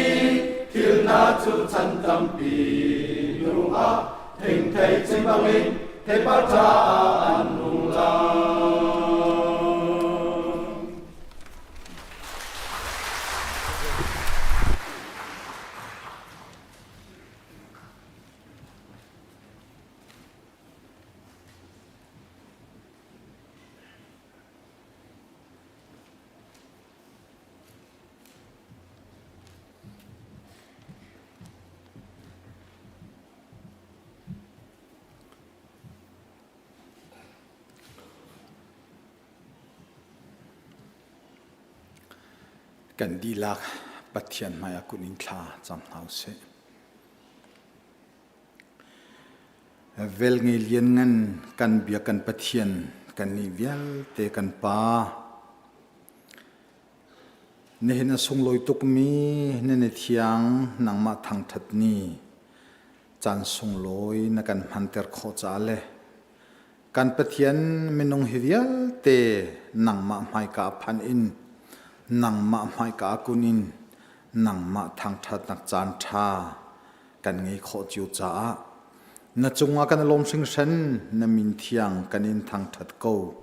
kilna chu chan tampi nu a thing thei chim bangin te patha an nung la kan di lak pathian maya kunin thla cham hau se vel ngi lian ngan kan bia kan pathian kan ni vial te kan pa ne hena sung loi tuk mi ne ne thiang nang ma thang that ni chan sung loi na kan man ter kho cha le kan pathian minung hivial te nang ma mai ka phan in nang ma mai ka kunin nang ma thang that nak chan tha kan ngei kho chiu cha na chunga kan lom sing san na min thiang kanin thang that ko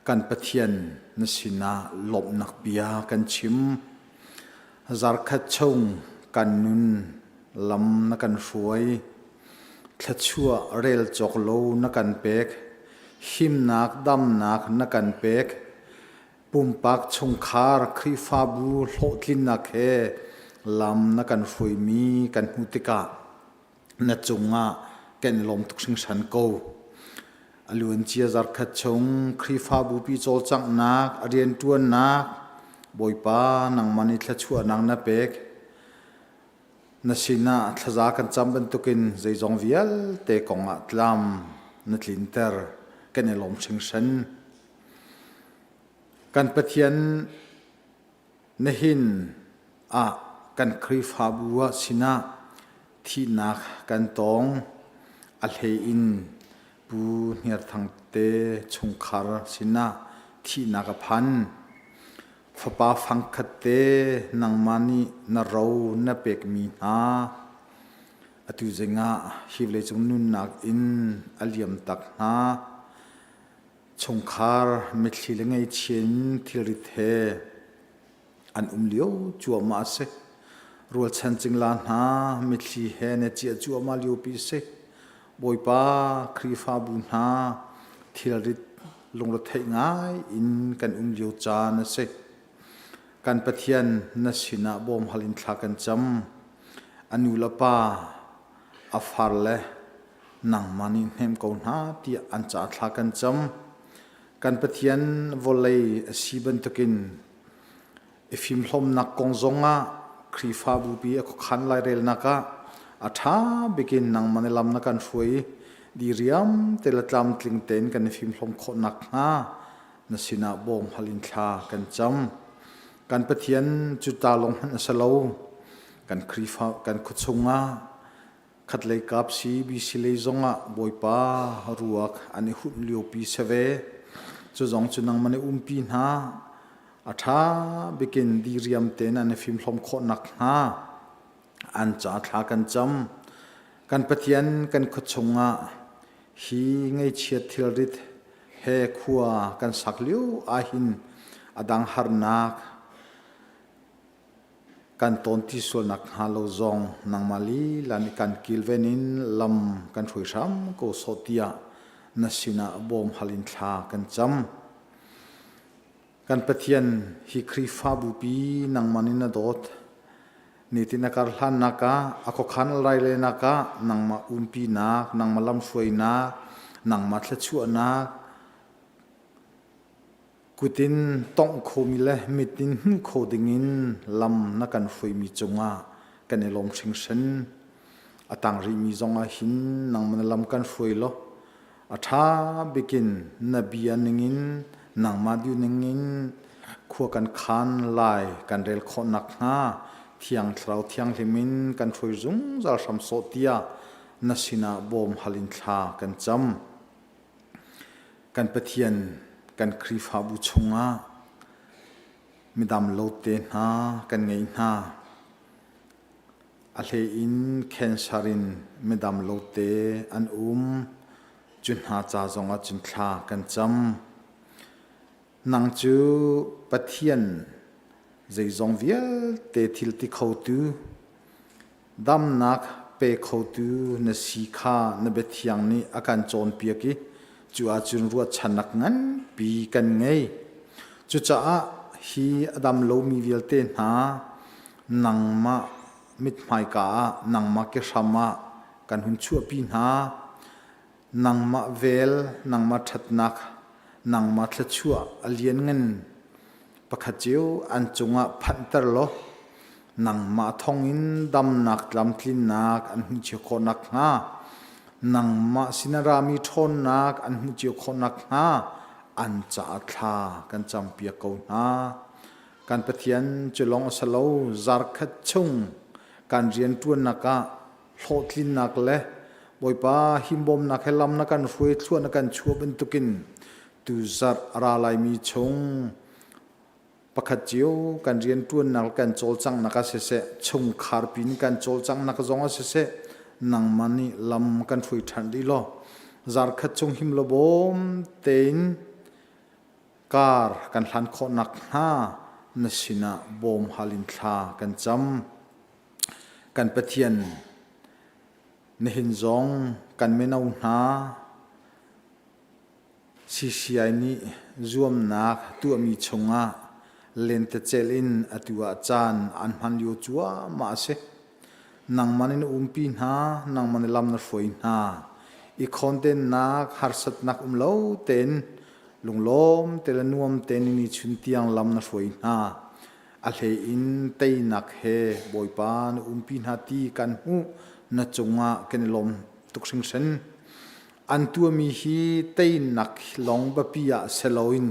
กันปะเทียนนสินาลบนักเบียกันชิมจารคัดชงกันนุนลำนักกันช่วยทัดชั่วเรลจกโลนักกันเป็กหิมนักดำนักนักกันเป็กปุ่มปักชงคาร์ครีฟาบูโลทินนักเฮลำนักกันช่วยมีกันหุติกะนัดจงอ่ะกันลมทุกสิ่งฉันโกอลุนเจียจารคัดชงครีฟาบูปีโจจังนักเรียนตัวนักบอยป้านังมันอิทละชั่วนังนับเป็กนัสินะทศกันจำเป็นตุกินใจจงเวียลเตกงอัตลามนัดลินเตอร์กันลมชิงชันกันปะเทียนนหินกันครีฟาบัวสินะที่นักกันตองอัลเฮอินปูเนียร์ทางเตชงคาร์สินะที่นักพันฟปาฟังคัดเตนังมานีนเรานเปกมีนาอตุเจงะฮิวเลจงนุนนักอินอเลียมตักนาชงคาร์เมทลิเลงไอเชียนทิริเทอันเลียวจัวมาเซรัวชันจิงลานาเมทลีเฮเนเจียจัวมาเลียวปีเซบอยป้าครีฟาบุนาทิริตลงรถไถง่ายอินกันเลียวจานเซการปะเทียนนสินะบอมฮัลินทากันจำอนุลปาอัฟาร์เลนังมานิเฮมกอนฮาที่อันจะทากันจำการปะเทียนวอลเลย์สีบันตกินฟิมลมนักกงจงะครีฟาบูบีอขันไลเรลนักะอัฐาบิกินนังมันลำนักกันช่วยดีเรียมเตลตามตลิงเตนกันฟิมลมขนักฮานสินะบอมฮัลินทากันจำการปะเทียนจุดตาลงหันสโลการครีฟาการขุดชงะขัดเลยกับสีบิสิเลจงะบอยป้ารัวกอันนี้หุ่นเลียวปีเสเวจุจงจุนังมันปีนาอัฐาบิกินดีเรียมเตนอันนี้ฟิมลมโคนักนาอันจะทากันจำการปะเทียนการขุดชงะฮีไงเชียทิลริดเฮขัวการสักเลี้ยวอาหินอดังฮาร์นักกันตอนที่ส่วนนักฮาโลซองนางมาลีลานิกันกิลเวนินลำกันช่วยซ้ำก็สติยานัสินะบอมฮัลินทากันจำกันปะเทียนฮิครีฟาบูปีนางมานินาดอดนิตินักการลันนักะอโคขันไลเลนักะนางมาปีนักนางมาลำช่วยนักนางมาทะชัวนักกุตินต้องโคมิเลมิตินโคดิงินลำนักกันฟุยมีจงะกันลมชิงชันอตังรีมีจงะหินนังมันลำกันฟุยโลอัฐาบิกินนบียนิงินนังมาดิวนิงินขัวกันคานลายกันเรลโคนักนาเทียงเราเทียงลิมินกันฟุยจุงจาร์ชัมโซติยานัสินาบอมฮัลินทากันจำกันปะเทียนกันครีฟาบุชงะมิดามโลเตนากันไงนาอัลเฮอินเคนชารินมิดามโลเตอันจุนหาจาจงะจุนทากันจำนางจูปะเทียนใจจงเวียลเตทิลติเขาตูดำนักเปเขาตูนสีขานเบทยังนี้อาการโจนเปียกีจูอาจุนรัวชนักงั้นปีกันไงจูจ้าฮีอดัมโลมีเวลเตนหานังมามิดไมกานังมาเกชามากันหุ่นชั่วปีหานังมาเวลนังมาทัดนักนังมาทัดชั่วอเลียนเงินปะขจเจียวอันจงะพันตรโลนังมาทองอินดำนักลำทินนักอันหุ่นเชี่ยวคนนักงานังมาสินารามีทนนักอันหุ่นเชี่ยวคนนักงาอันจะอัตลากันจำเปียกนาการปะเทียนจะลองสโลจาร์คัดชงการเรียนตัวนักโลดลินนักเล่บอยป้าหิมบอมนักให้ลำนักกันฟุยชั่วนักกันชัวเป็นตุกินตุจาร์ราลายมีชงปะขจเจียวการเรียนตัวนักกันโจลจังนักเสเสชงคาร์ปินกันโจลจังนักจงเสเสนังมันนี่ลำกันฟุยทันดีโลจาร์คัดชงหิมลบอมเตน การกันหลันโคนักหาณสินะบอมฮาลินทากันจำกันปะเทียนนหินจงกันเมนเอาหนาสิเสียนี้รวมนักตัวมีชงะเลนเตเจลินอตัวอาจารย์อันพันยูจัวมาเสนังมันนปีนานังมันลำนฝอยนาอีคอนเทนนักฮาร์สัตนักเลวเต็นลุงล้มเตลนวมเต็นนิชุนเตียงลำนฝอยนาอัลเฮอินเตยนักเฮบอยปานปีนาตีกันหูนัจงะกันลมตุกสิงเซนอันตัวมีฮีเตยนักลองบะปียะเซลวิน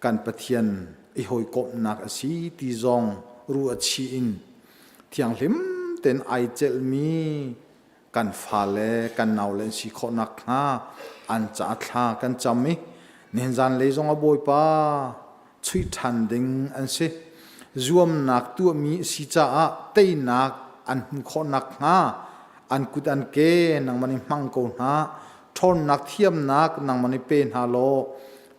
กันปะเทียนไอหอยกบนักสีตีจงรัวชีอินเทียงลิมเต็นไอเจลมีกันฟาเลกันนาวเลนสีโคนักฮาอันจัดลากันจำมิเนินจันเลยจงอบอยป้าช่วยทันดิงอันเสรวมนักตัวมีสีจ้าเตยนักอันโคนักฮาอันกุดันเกนังมันมังโกนาทอนนักเทียมนักนังมันเป็นฮาโล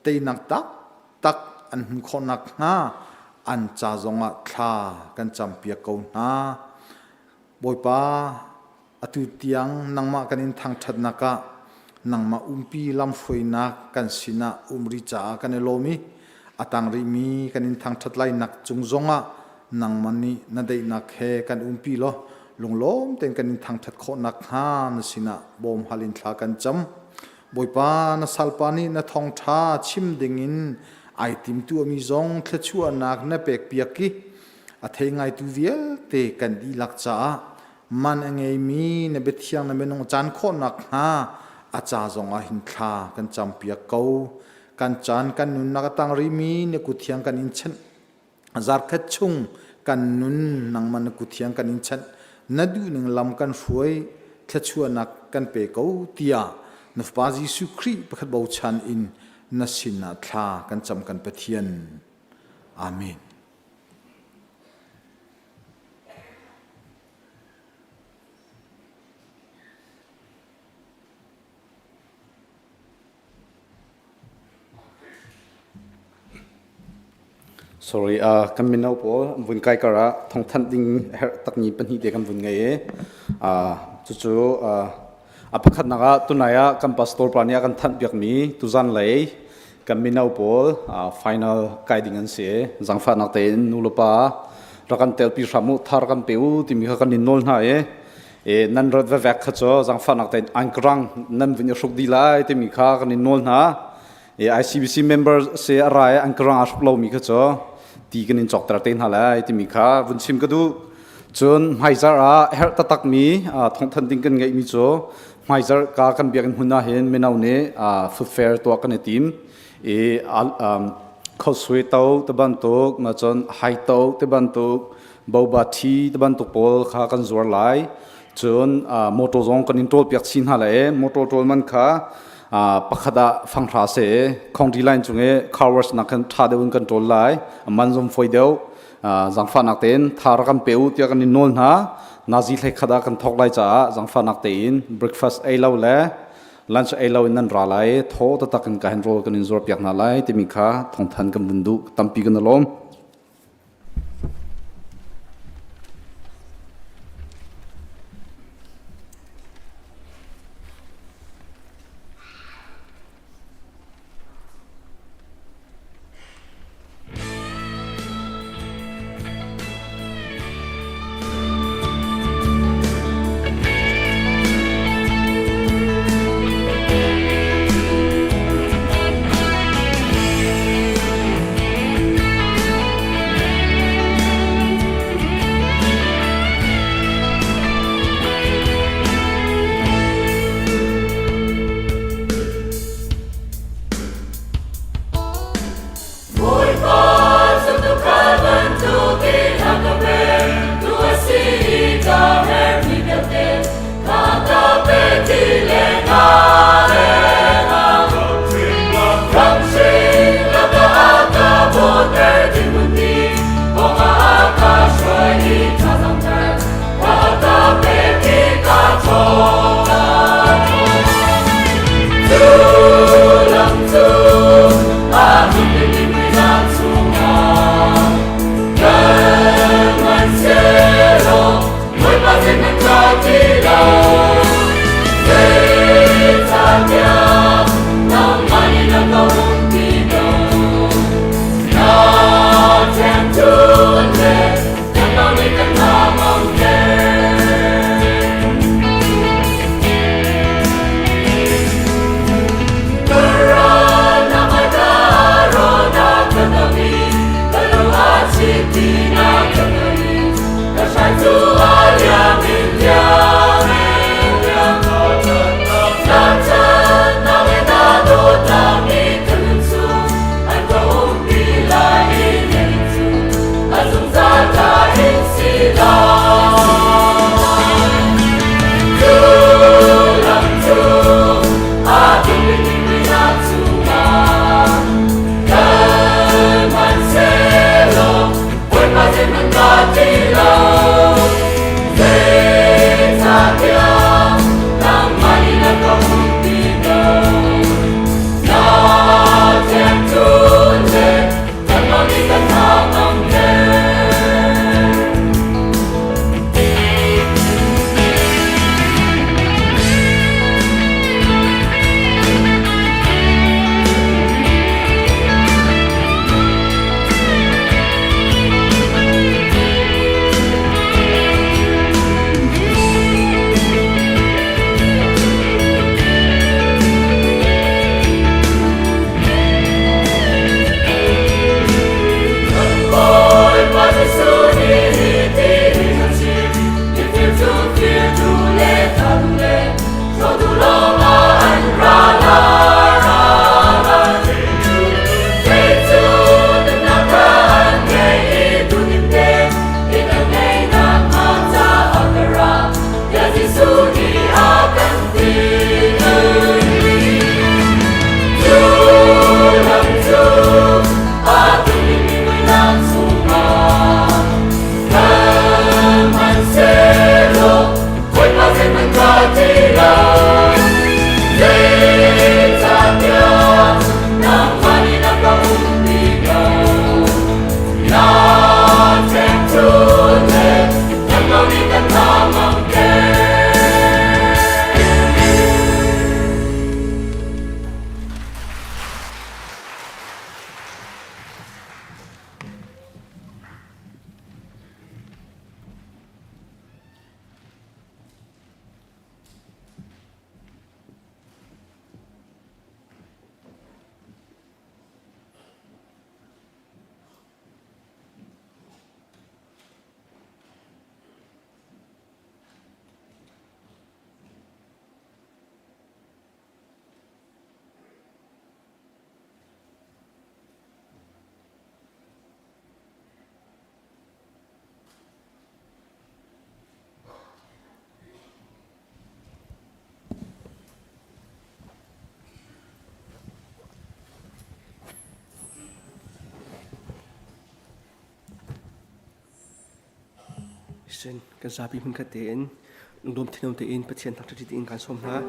เตยนักตักอันโคนักฮาอันจ้าจงอัทลากันจำเปียกโกนาบอยป้าอตุเตียงนังมากันอินทางทัดนักะนังมาปีลำฝอยนักกันสินะริจากันโลมิอตังริมีกันอินทางทัดไลนักจงจงะนังมันนี่นาได้นักเฮกันปีโลลงล้มเต็นกันอินทางทัดโคนักฮานสินะบอมฮาลินทากันจำบอยป้านาสัลปานีนาทองท่าชิมดิงินไอติมตัวมีจงทะชัวนักนาเปกเปียกิอาเทงไงตัวเวียเตกันดีลักจ้ามันเองมีในเบทียงในเมนงจันโคนักฮาอาจารย์จงอาหินทากันจำเปียกเกากันจันกันนุนนักตังริมีในกุเทียงกันอินชันจาร์คัดชุงกันนุนนังมันกุเทียงกันอินชันนัดูหนึ่งลำกันช่วยทะชัวนักกันเปกเกาเตียนฟบาจิสุครีประคัดบ่าวชันอินนัสินาทากันจำกันเปทียนอาเมนsorry kan min nau po bun kai kara thong than ding her tak ni pan hi de kan bun ngai chu chu apakhat naga tunaya kan pastor prania kan than biak mi tu zan lei kan min nau po final guiding an se jangfa nak te nulopa rakan tel pi ramu thar kan peu ti mi kan nin nol na nan rod va vek khacho jangfa nak te ankrang nan vin ruk di lai ti mi kha kan nin nol na ICBC member se arai ankrang ashplo mi khachoตีกันin chok tar ten hala ti mi kha bun sim ka du chon maizar a her ta tak mi thong than ding kan ngai mi cho maizar ka kan biak hunna hen menau ne food fair to kan team kho sui tau te ban tok ma chon hai tau te ban tok boba thi te ban tok pol kha kan zor lai chon motor zong kan in tol piak sin hala motor tol man kha pakhada phangthra se khongdi line chunge covers nakhan thadeun control lai manzom foideu jangfa nakten thar kan peu tia kan nol na nazi thlai khada kan thok lai cha jangfa naktein breakfast ai lo le lunch ai lo nan ra lai tho ta takan ka hen rol kan in zor piak na lai timi kha thong than kan bundu tampi kan lom Sen kan sabi mun katiin nung dom tinaw tiin patien tak titiin kan som na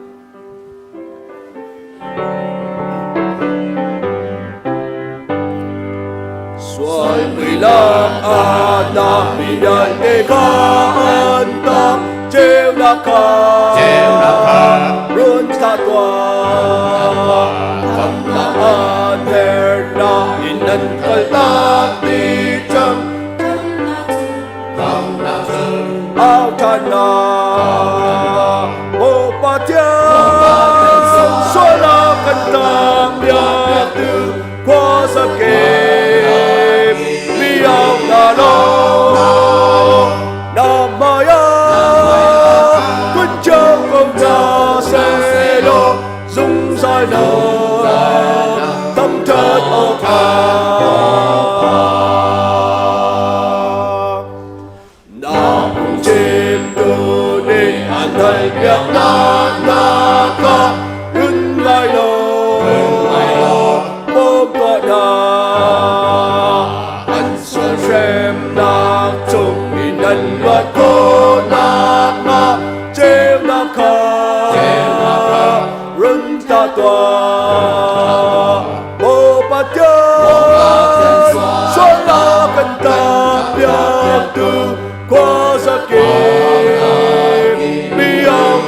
Soal bilang anak bidan dekanta Jeu nakar Run satwa Kamlaan herna Inan kaltak di jam Ao Thana Bộ Ba Thiên Xóa la cân tam bia tư Qua sa kê Mi ao na lo Nam Maya Quân châu công gia xe lo Dung sai nở Tâm chất ô thà Hãy subscribe cho kênh Ghiền Mì Gõ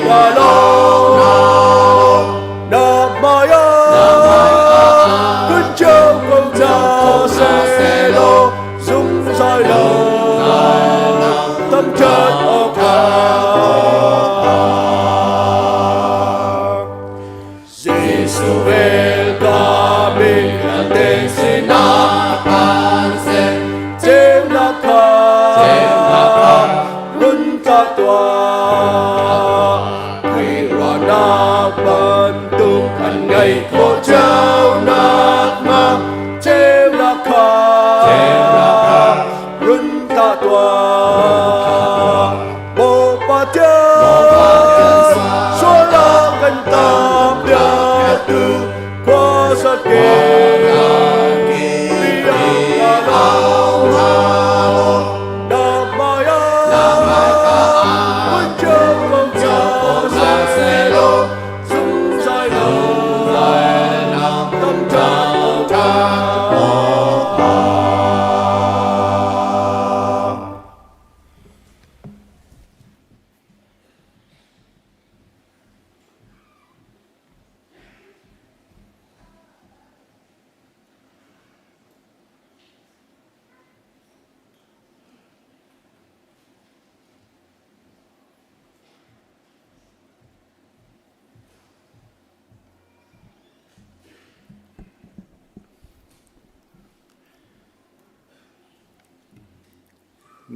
để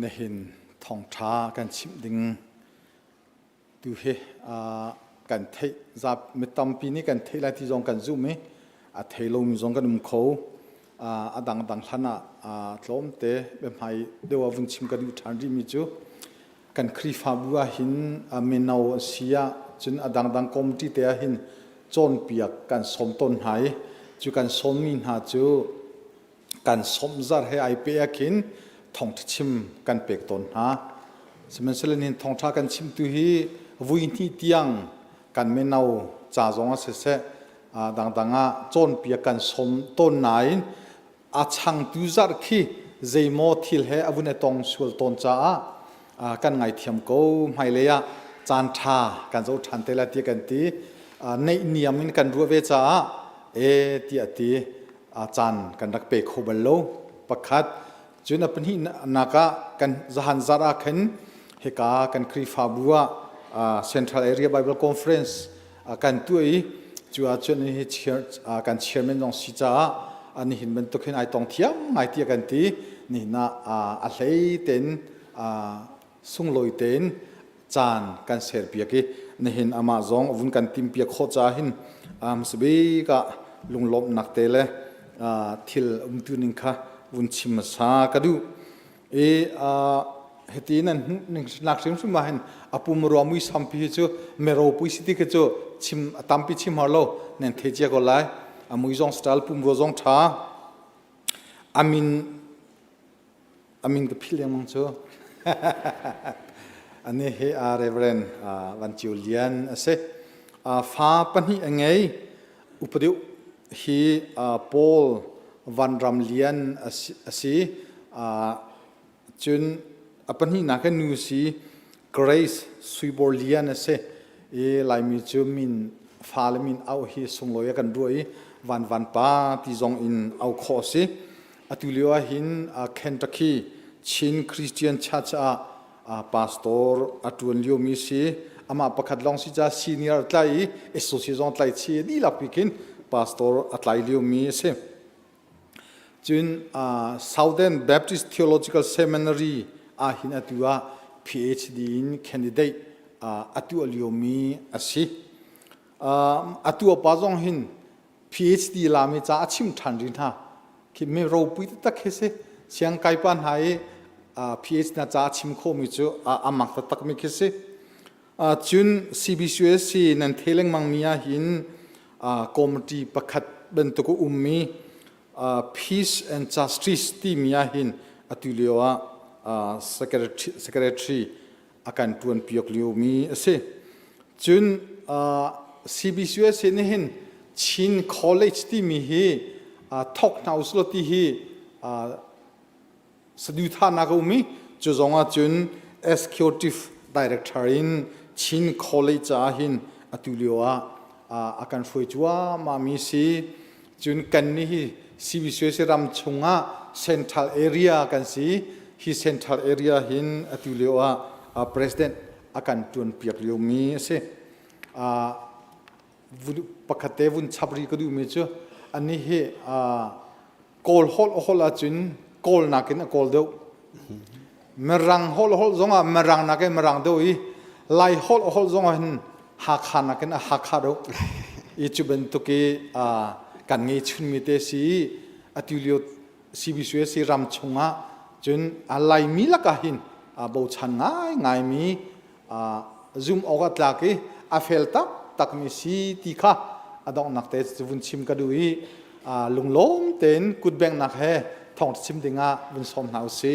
ในหินทองท้ากันชิมดิงดูเฮกันเทจับไม่ตำปีนี้กันเทไรที่จงกันซูมเทลงจงกันเขาดังขนาดล้มเตะแบบให้เดี๋ยววันชิมกันดูทางดีมิจูกันครีฟาบัวหินเมนาวเสียจนดังคอมที่เตะหินจนเปียกกันสมต้นหายจูกันสมมินหาจูกันสมจัดให้ไอเปียกินทองชิมกันเปียกต้นหาสมัยเสลนินทองท้ากันชิมตุฮีวุ้ยที่เตียงกันเมนาวจ่าจงเสดังจนเปียกกันสมต้นไหนช่างตุจัดขี้เจมอทิลเฮอวุนตองสวลต้นจ้ากันไงเทียมกูไม่เลยจานทากันจะทันเตลัดที่กันตีในนิยมินกันรัวเวจ้าที่ตีจานกันรักเปกโคเบลโลประคัดจุนเป็นหินักกันจะหันจาระขันเฮกากันครีฟาบัวCentral Area Bible Conference กันตัวจูอาจนี่เชียร์กันเชียร์เมนจงสิจ้าอันนี้เห็นเป็นตัวขึ้นไอตองเทียมไอเทียกันตีนี่นะอะไรเต็นสุงลอยเต็นจานกันเสียเปียกนี่เห็นอามาจงวุ่นกันติมเปียกโคจ้าหินสบีก็ลุงลบนักเตะเลยทิลตุนิงค่ะวุ่นชิมซากระดูเฮตีนั่นนักชิมสุมาเห็นอปุมรวมวิสัมพิจูเมโรปุยสิติกจูชิมตัมปิชิมฮาโลนั่นเทเจียก็ไล่มุยจงสไตล์ปุมรวจงท้าอามินกับพี่เลี้ยงมังจูอันนี้เฮเรเวรนวันจิวเลียนเสฟ้าปันนี้ยังไงอุปเดี๋ยวฮีปอลวันรัมเลียนสิจุนปันนี้นักนูสีเกรซสุยบอลเลียนเสลายมีจูมินฟ้าเลมินเอาฮีสงลอยกันด้วยวันป้าที่จงอินเอาข้อสิตุเลียวหินเคนตักกี้ชินคริสเตียนชัชพาสตอร์ตุนเลียวมีสิอามาประคัดลองสิจ้าซีเนียร์ไลเอสโซเชชันไลชีนี่ลับพิกินพาสตอร์ไลเลียวมีสิจุนSouthern Baptist Theological Seminaryหินตัว PhD in candidate ตัวเลียวมีสิตัวป้าจงหิน PhD ลามีจ้าชิมทันรินฮะคิดไม่รู้ปุยตักเฮเสเสียงไกปันให้PhD น่าจะชิมโคมิจูอามักตักไม่เฮเสจุน CBCSC นั่นเทเลงมังมีหินคอมมิตี้ประคัดเป็นตัวอุ้มมี Peace and Justice ที่มีหินตุเลียว Secretary อาการตวนพิยกเลียวมีเสจุนCBCSC นี่หินชิน College ที่มีฮีทอกนาอุสลที่ฮีสดุท่านักอุมีจุดจงจุน Executive Director in ชิน College หินตุเลียวอาการช่วยจัวมามีสิจุนกันนี่ CBCSC รำชงCentral Area กันสิฮี Central Area หินตุเลียวPresident อาการตวนเปียกเลียวมีสิปกติวุ่นชับรีก็ดูมีเจ้าอันนี้เฮโกลฮอลจุนโกลนักนะโกลเดียวมรังฮอลจงมรังนักมรังเดียวอีไลฮอลจงหันหักขานักนะหักขาเดียวอีจุบันตุกีกันงี้ชุนมีเตสีอติลิโอCBCSCรำชงจุนอะไรมีลักหินบ่ชันง่ายมีzoom ออกตากีเฟลตักมีสีตีข้าดองนักเตะวุ่นชิมกันดูอีลุงล้มเต้นกุดแบงนักเฮทองชิมดิ่งวุ่นสมหนาวสิ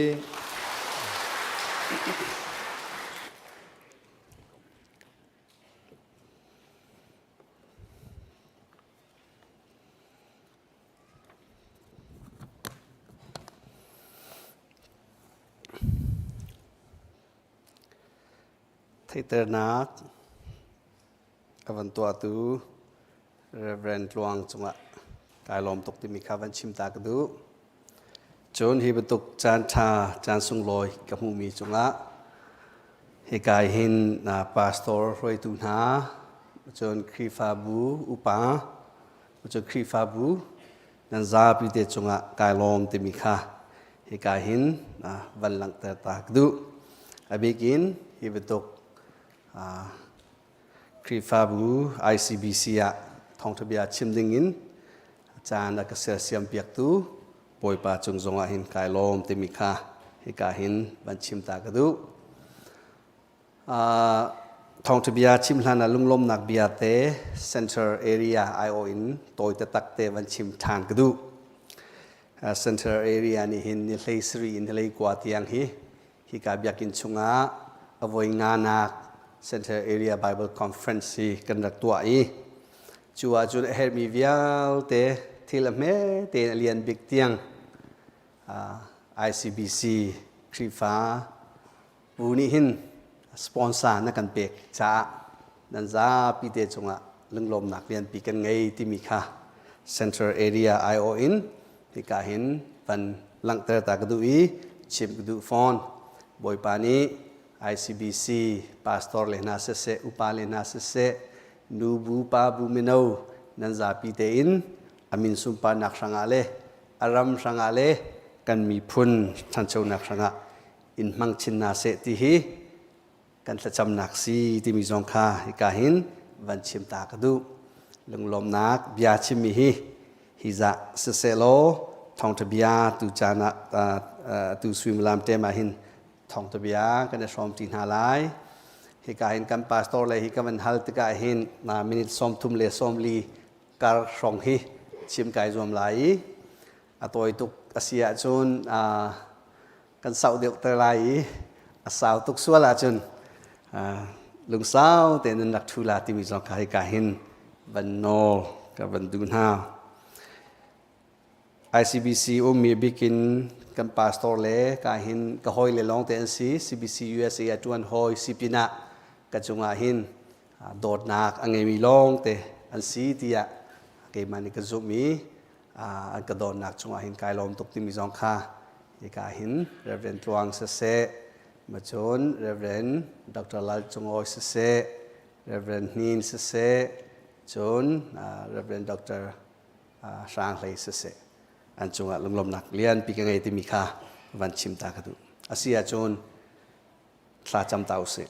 ไทเตอร์นักวันตัวตูเรเวนลวงจังหวะกายลมตกที่มีข้าวันชิมตากระดูจนฮีบตุกจานชาจานสุงลอยกับมูมีจังหวะฮีกายหินพาสตอร์รวยตุนาจนครีฟาบูอุปาจนครีฟาบูนันซาปิเตจังหวะกายลมที่มีข้า hikahin van lang tak du abigin hibetok krifabu ICBC ya Thawngṭhachim chimdingin chan akasel siam piak tu boipa chungzonga hin kailom temikha hikahin van chim ta kadu Thawngṭhachim chimhlana lunglom nak biate center area io in toita takte van chim than kadu center area ni hin ni hlei in hlei kwa tiang hi ka biakin chunga avoi nga nak center area bible conference hi kan rak tua I chua chun her mi vial te thilame te lian big tiang ICBC krifa uni hin sponsor na kan pek cha nan za pi te chunga lunglom nak lian pi kan ngai ti mi kha center area io in hikahin van lang ter ta kadu I chim kadu phone boy pani ICBC pastor lehna se upa lehna se nubu pa bu mino nan za pi te in amin sumpa nak sangale aram sangale kan mi phun than chau nak sanga in mang chin na se ti hi kan thacham nak si ti mi zong kha hikahin van chim ta kadu lunglom nak bia chim mi hi hiza se lo Thawngṭhabia tu chana tu swim lam te ma hin Thawngṭhabia kan som tin halai hikahin kan pastor le hi kan hal tika hin na minute som thum le som li kar song hi chim kai zom lai atoi tuk asia chun kan sau deuh ter lai asau tuk suala chun lung sao te nan nak thula ti mi zong kai ka hin van nol ka van dun ha ICBC mi bikin kan pastor le ka hin ka hoi le long te si CBC USA atuan hoi sipina ka chunga hin dot nak angai mi long te an si tia ke mani ka zumi an ka dot nak chunga hin kai lom tuk ti mi zong kha ka hin Reverend Tuang se machon Reverend Dr. Lal Chungoi se Reverend Nin se chon Reverend Dr. Sang Lei se an chunga lunglom nak lian pi ka ngai ti mi kha van chim ta kadu asia chon thla cham tau se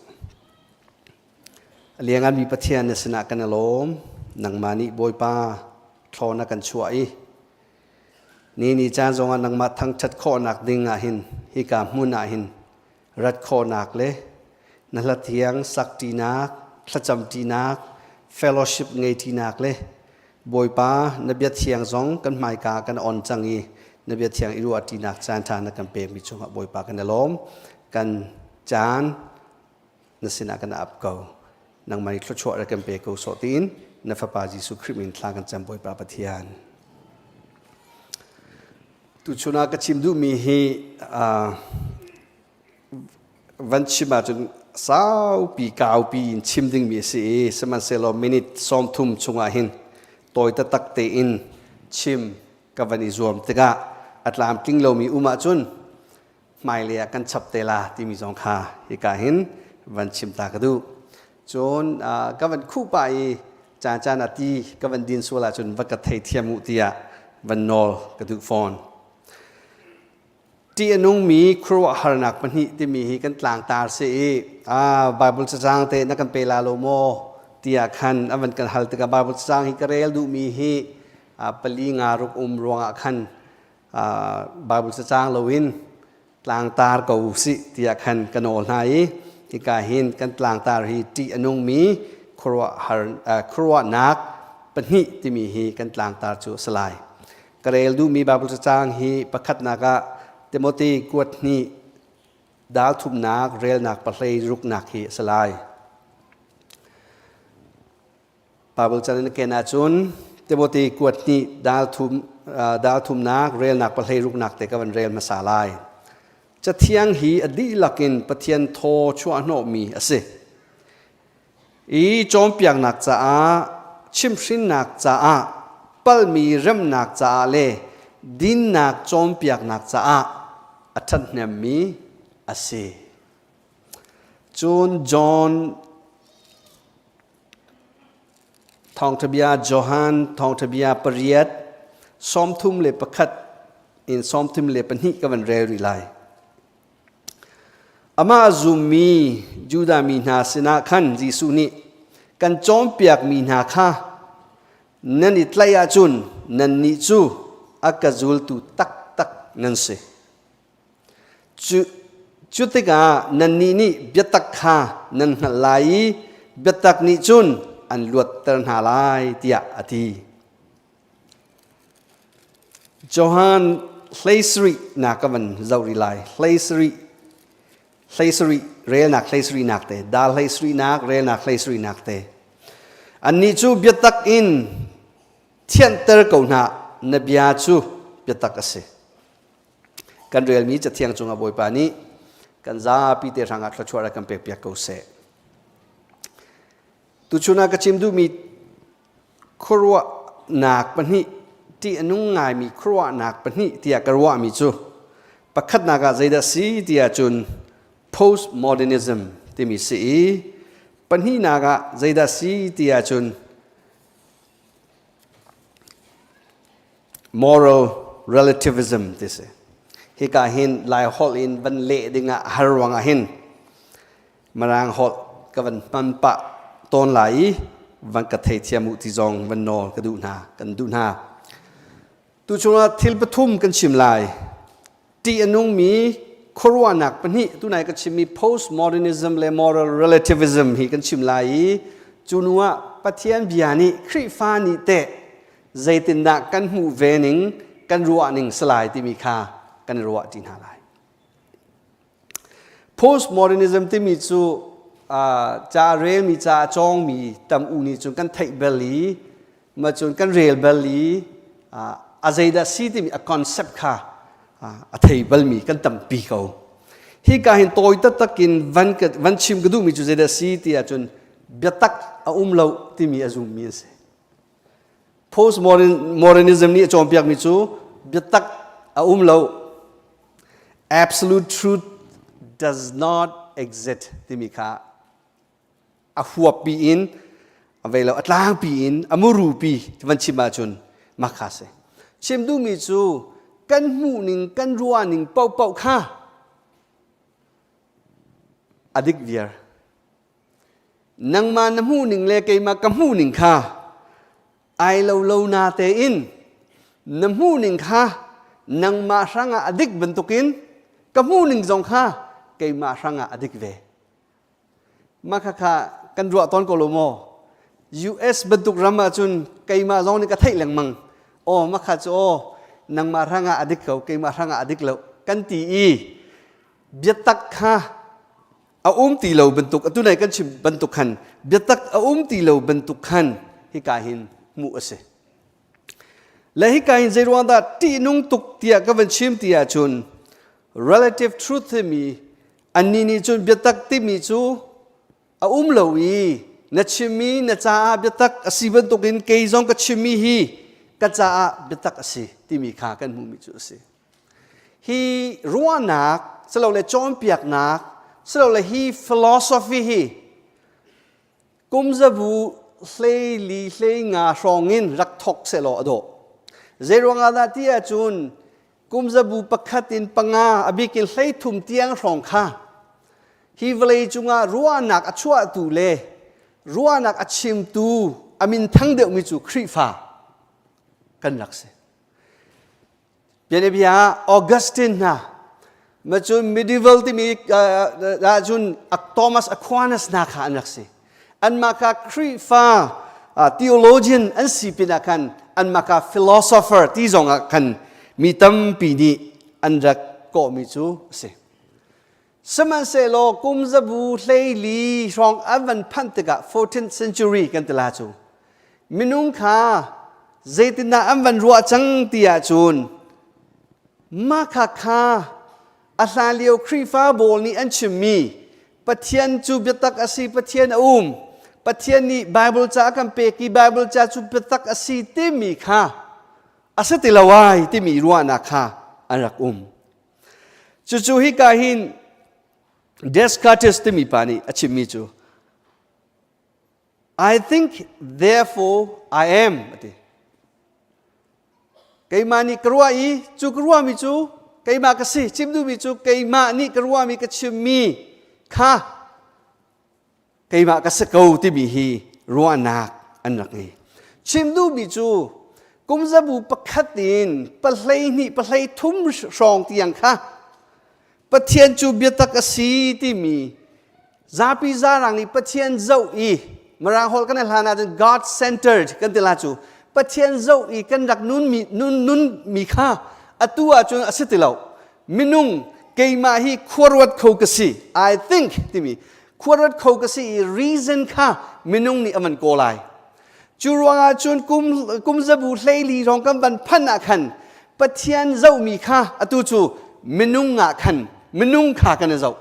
aliangan mi pathian na sina kan alom nang mani boipa thlona kan chuai ni chan zonga nang ma thang that kho nak dinga hin hi ka hmuna hin rat kho nak le na la thiang sakti nak thacham ti nak fellowship ngei ti nak le boipa na bia thiang zong kan mai ka kan on changi na bia thiang iru ati nak chan tha na kan pe mi chunga boipa kan alom kan chan na sina kan ap ko nang mai thlo chwa ra kan pe ko so tin na fa pa Jesu Christ min thla kan cham boipa pathian tu chuna ka chim du mi hi van chima chun sau pi kau pi in chim ding mi si saman selo minute som thum chunga hin toy ta tak te in chim ka van izom tega atlam king lo mi uma chun mai le kan chap te la ti mi jong kha hi ka hin van chim ta ka du chon ka van khu pa I cha na ti ka van din so la chun va ka thei thiamu tia van nol ka du phone ti Nungmi Khuaruahnak Pahnih ti mi hi kan Tlangtaar se Bible chang te na kan pela lo mo tia khan avan kan hal tika Bible chang hi karel du mi hi pali nga ruk ruanga khan Bible chang lo in Tlangtaar ko si tia khan kanol nai hi ka hin kan Tlangtaar hi ti Nungmi Khuaruahnak Pahnih ti mi hi kan Tlangtaar chu salai karel du mi Bible chang hi pakhat na ka Timothy Kuatni dal thum nak rel nak pahlei ruk nak hi salai Bible chan ke na chun Timothy Kuatni dal thum nak rel nak pahlei ruk nak te ka van rel masalai cha thiang hi adi lakin pathian tho chua no mi ase I chom piak nak cha a chim hrin nak cha a pal mi rem nak cha le din nak chom piak nak cha a athan nem mi ase chun John Thawngṭhachim Johan Thawngṭhachim Pariat som thum le pakhat in som tim le Pahnih ka van re ri lai ama zumi juda mi na sina khan jisu ni kan chom piak mi na kha nan itlaya chun nan ni chu akazul tu tak tak nan se chutika nan ni byatak kha nan halai byatak ni chun an luat tar halai tia ati Johan Hlaisri na kavan zauri lai Hlaisri rel nak Hlaisri nak te dal Hlaisri nak rel nak Hlaisri nak te an ni chu byatak in thian ter ko na nabia chu byatak ase kan rel mi cha thiang chunga boi pa ni kan za pi te ranga thla chwara kan pek pek ko se tu chuna ka chim du mi Khuaruahnak Pahnih ti anung ngai mi Khuaruahnak Pahnih tia karwa mi chu pakhat na ga zaida si tia chun Post-modernism ti mi si Pahnih na ga zaida si tia chun moral relativism ti se hi ka hin lai hol in ban le dinga harwanga hin marang hol ka van pan pa ton lai van ka thei thiamu ti zong van nol ka du na kan du na tu chunga thil pathum kan chim lai ti anung mi Khuaruahnak Pahnih tu nai ka chim mi postmodernism le moral relativism hi kan chim lai chunua pathian biani khri fa ni te zaitin da kan hu vening kan ruwa ning salai ti mi kha kan ruwa tin halai postmodernism ti mi chu cha rel mi cha chong mi tam u ni chun kan thai beli ma chun kan rel beli azaida si ti mi a concept kha a thai bel mi kan tam pi ko hi ka hin toy ta takin van chim gadu mi chu zaida si ti a chun byatak a lo ti mi azum mi se postmodernism ni chom piak mi chu byatak a lo absolute truth does not exist ti mi kha a huap pi in availo atlang pi in amuru pi van chima chun makha se chim du mi chu kan mu ning kan ruwa ning pau pau kha adik vier nang ma na mu ning le kai ma kam mu ning kha ai lo na te in na mu ning kha nang ma ranga adik bentukin kam mu ning zong kha kai ma ranga adik ve makha kha kan ruwa ton ko lo mo US bentuk rama chun kai ma zong ni ka thai lang mang o makha chu o nang ma ranga adik ko kai ma ranga adik lo kan ti i byatak kha a ti lo bentuk atu nai kan chim bentuk khan byatak a ti lo bentuk khan hi ka hin mu ase la hi ka hin zerwa da ti nung tuk tia ka van chim tia chun relative truth mi anni ni chun byatak ti mi chu a lo i na chimi na cha byatak asiban tukin kei zong ka chimi hi ka cha byatak asi ti mi kha kan mu mi chu ase hi ruanak salo le chom piak nak salo le hi philosophy hi kumzabu hlei li hlei nga rongin rak thok se lo ado zerwanga da tia chun kumzabu pakhatin panga abikin hlei thum tiang rong kha hi vlei chunga ruanak achua tu le ruanak achim tu amin thang de mi chu khri fa kan lakse Bianebia Augustine na machun medieval ti mi chun Thomas Aquinas na kha anakse an maka khri fa theologian an sipinakan an maka philosopher ti zonga kan mi tam pi ni an rak ko mi chu se Saman se lo kumzabu hlei li rong avan pantega 14th century kan tela chu minung kha zaitina avan ruwa chang tia chun makha kha ahlaliu khri fa bol ni an chimi pathian chu byatak asi pathian pathian ni bible cha kan pe ki bible cha chu byatak asi te mi kha asatilawai te mi ruwa na kha arak chu hi ka hin Descartes ti mi pani achimi chu I think therefore I am kay mani karwa I chu karwa mi chu kay ma kasi chimdu mi chu kay ma ni karwa mi kachimi kha kay ma kasakau ti mi hi ruanak anak ni chimdu mi chu kumzabu pakhatin palai ni palai thum song tiang kha pathian chu biatak asi ti mi zapi zarang ni pathian zau I marang hol kan lana God centered kan tila chu pathian zau I kan rak nun mi kha atua chu asitilau minung keima hi khorwat khau kasi I think ti mi khorwat khau kasi reason kha minung ni aman kolai churuanga chun kumzabu hlei rong kam ban phana khan pathian zau mi kha atu chu minung nga khan minung kha kan zau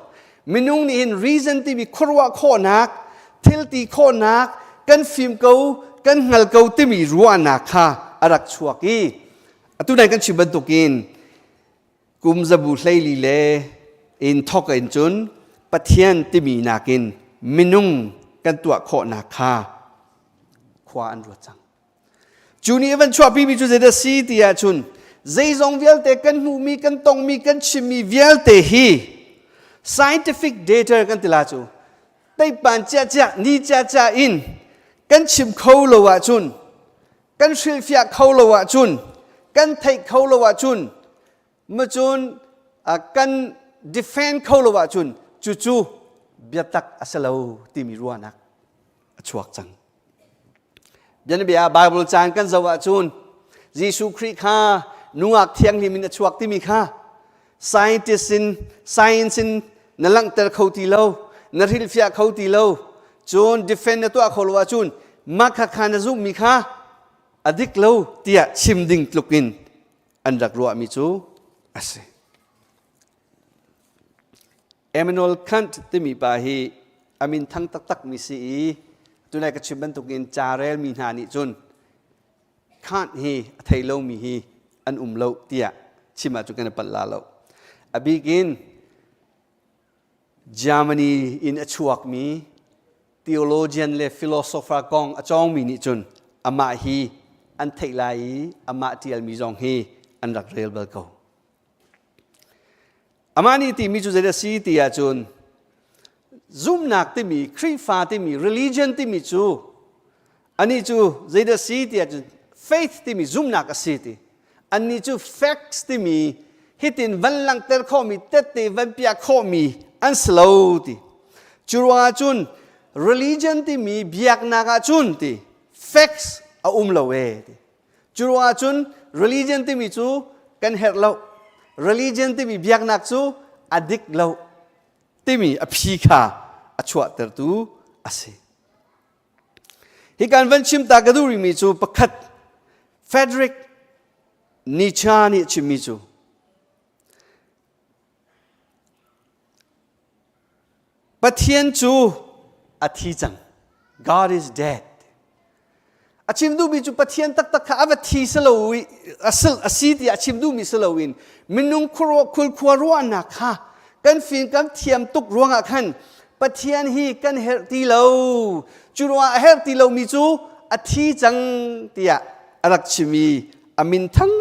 minung ni in reason ti mi khorwa khonak thil ti khonak kan phim ko kan ngal ko ti mi ruana kha arak chuaki atu nai kan chiban tukin kumzabu hlei li le in thok in chun pathian ti mi nakin minung kan tua khonak kha khwa an ro chang chuni even chwa pi chu zeda si ti ya chun zai zong vial te kan hu mi kan tong mi kan chimi vial te hi scientific data kan tila chu tai pan cha cha ni cha cha in kan chim khâu lo wa chun kan shil fia khâu lo wa chun kan thai khâu lo wa chun ma chun kan defend khâu lo wa chun chu chu biatak asalo ti mi ruanak chuak chang bian bia bible chan kan zawa chun jisu christ kha nuak thiang ni min chuak ti mi kha science in nalang ter khoti lo naril fia khoti lo chun defend to a kholwa chun makha khana zu mi kha adik lo tia chimding tlukin andak ro mi chu ase Emmanuel Kant ti mi pa hi amin thang tak mi si tunai ka chimban tukin charel mi na ni chun Kant hi thailo mi hi an lo tia chima chu kan palla lo abigin Germany in achuak mi theologian le philosopher kong achong mi ni chun ama hi an thailai ama tial mi jong hi an rak rel bal ko amani ti mi chu zeda si ti ya chun zoom nak ti mi krifa ti mi religion ti mi chu ani chu zeda si ti ya chun faith ti mi zoom nak asi ti ani chu facts ti mi hitin van lang ter kho mi tete van pia kho mi an slow ti churwa chun religion ti mi biak naga chun ti facts a lo we ti churwa chun religion ti mi chu kan her lo religion ti mi biak nak chu adik lo ti mi a phi kha a chwa ter tu ase hi kan van chim ta ga du ri mi chu pakhat Frederick Nietzsche ni chimi chu pathian chu athi chang God is dead achim du mi chu pathian tak kha avathi salowi asal asiti achim du mi salowin minung khuaruahnak kha kan fin kam thiam tuk ruanga khan pathian hi kan her ti lo churwa her ti lo mi chu athi chang tia arak chimi amin thang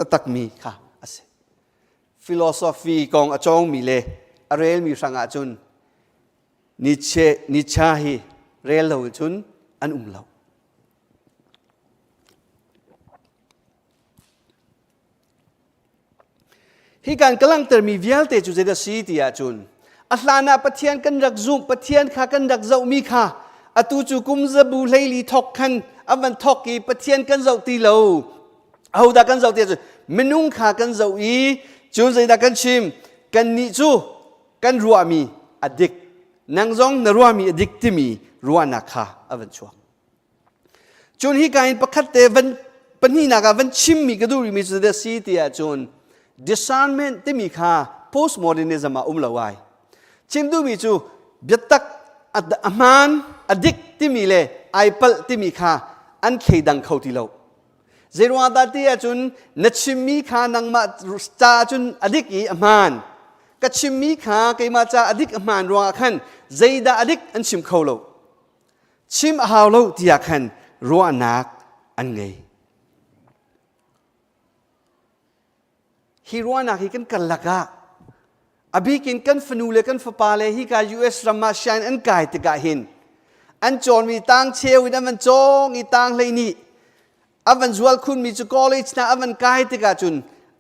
tak mi kha ase philosophy kong achong mi le arel mi sanga chun Nietzsche hi rel lo chun an lo hi kan kalang ter mi vial te chu zeda si ti ya chun ahlana pathian kan rak zum pathian kha kan rak zau mi kha atu chu kumzabu leili thok khan avan thok ki pathian kan zau ti lo au da kan zau ti chu minung kha kan zau I chu zeda kan chim kan ni chu kan ruami adik nang zong na ruami adik ti mi ruana kha avan chuak chun hi kain pakhat te van panhi na ga van chim mi ga du ri mi chu zeda si ti ya chun discernment ti mi kha postmodernism a lawai chim du mi chu biatak aman adik ti mi le aipal ti mi kha an kheidang khoti lo zerwa da ti a chun nachimi kha nangma cha chun adik I aman kachimi kha keima cha adik aman ro khan zaida adik an chim kholo chim a haw lo ti a khan ro anak an ngei hi ruanak hi kan laka abikin kan fanule kan fapale hi ka US ramma shine an kai te ka hin an chon mi tang cheu in avan chong i tang leini avan zual khun mi chu college na avan kai te ka chun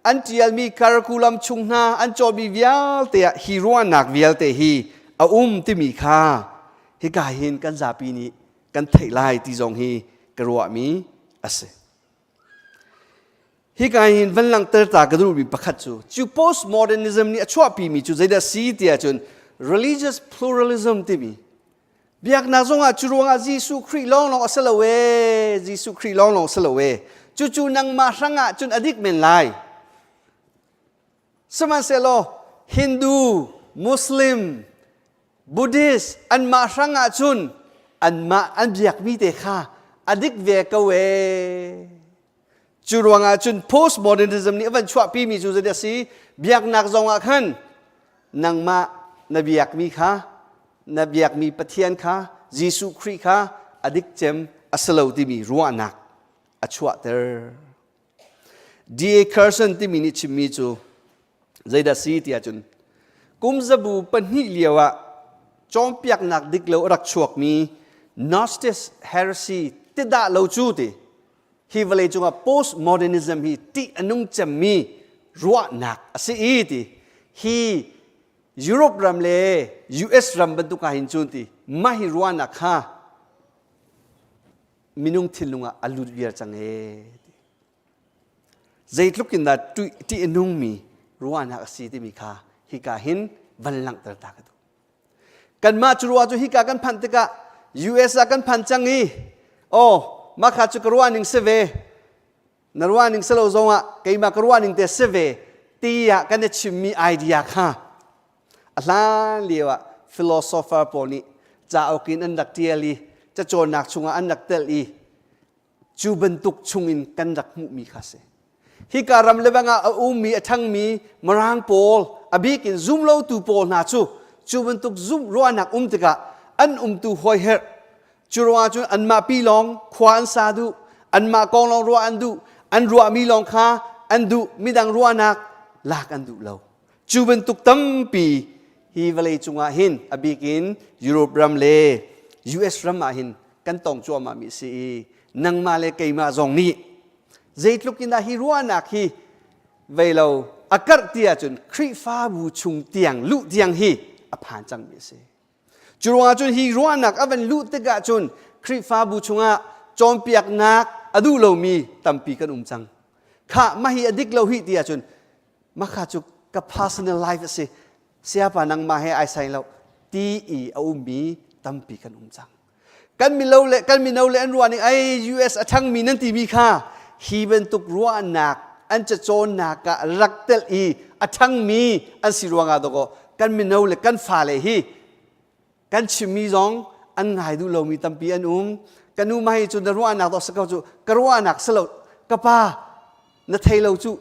an tial mi curriculum chungna an chon mi vial te hi ruanak vial te hi a ti mi kha hi ka hin kan zapi ni kan thailai ti jong hi karwa mi ase hi ka hin van lang ter ta ka du bi pakhat chu postmodernism ni achwa pi mi chu zaida si tia chun religious pluralism ti mi biak na zonga churuanga jisu khri long long asalawe jisu khri long long asalawe chu nang ma ranga chun adik men lai saman selo hindu muslim buddhist an ma ranga chun an biak mi te kha adik ve ka we churuanga chun postmodernism ni avan chwa pi mi chu zaida si biak nak zonga khan nang ma na biak mi kha na biak mi pathian kha jisu khri kha adik chem asalo ti mi ruanak achwa ter da carson ti mi ni chimi chu zaida si ti achun kumzabu panhi liawa chom piak nak diklo rak chuak mi gnostic heresy ti da lo chu ti hi vale chunga postmodernism hi ti anung chem mi ruanak ase i ti hi Europe ram le US ram bantu ka hin chun ti mahi ruanak kha minung thilunga alu biar change zaitlukin da ti enung mi ruanak asi ti mi kha hi ka hin vanlang tar ta ka tu kan ma churwa chu hi ka kan phan te ka US a kan phan changi ma kha chu karwaning seve narwaning selo zonga keima karwaning te seve ti ya kan ne chimi idea kha alan lewa philosopher poni cha okin an dak tiali cha chonak chunga an dak tel i chu bentuk chungin kan rak mu mi khase hi karam lewanga mi athang mi marang pol abikin zoom lo tu pol na chu bentuk zoom ruanak tika an tu hoi her churwa chu an ma pi long khwan sa du an ma kong long ro an du an ruwa mi long kha an du midang ruanak lak an du lo chu bentuk tampi hi vale chunga hin abikin Europe ram le US ram ma hin kan tong chwa ma mi si nang ma le keima zong ni zaitlukin da hi ruanak hi velo akar tia chun khri fa bu chung tiang lu tiang hi aphan chang mi si churwa chun hi ruanak avan lu te ga chun khri fa bu chunga chom piak nak adu lo mi tampi kan chang kha ma hi adik lo hi tia chun ma kha chu ka personal life ase siapa nang ma he ai sai lo ti i mi tampi kan chang kan mi lo le an ruaning ai US athang mi nan ti mi kha hi ben tuk ruanak an cha chon na ka raktel i athang mi an siruanga do ko kan mi no le kan fa le hi kan chimi zong an ngai du lo mi tampi an kanu mai chu na ruanak do sakau chu karwanak selo kapa na thailo chu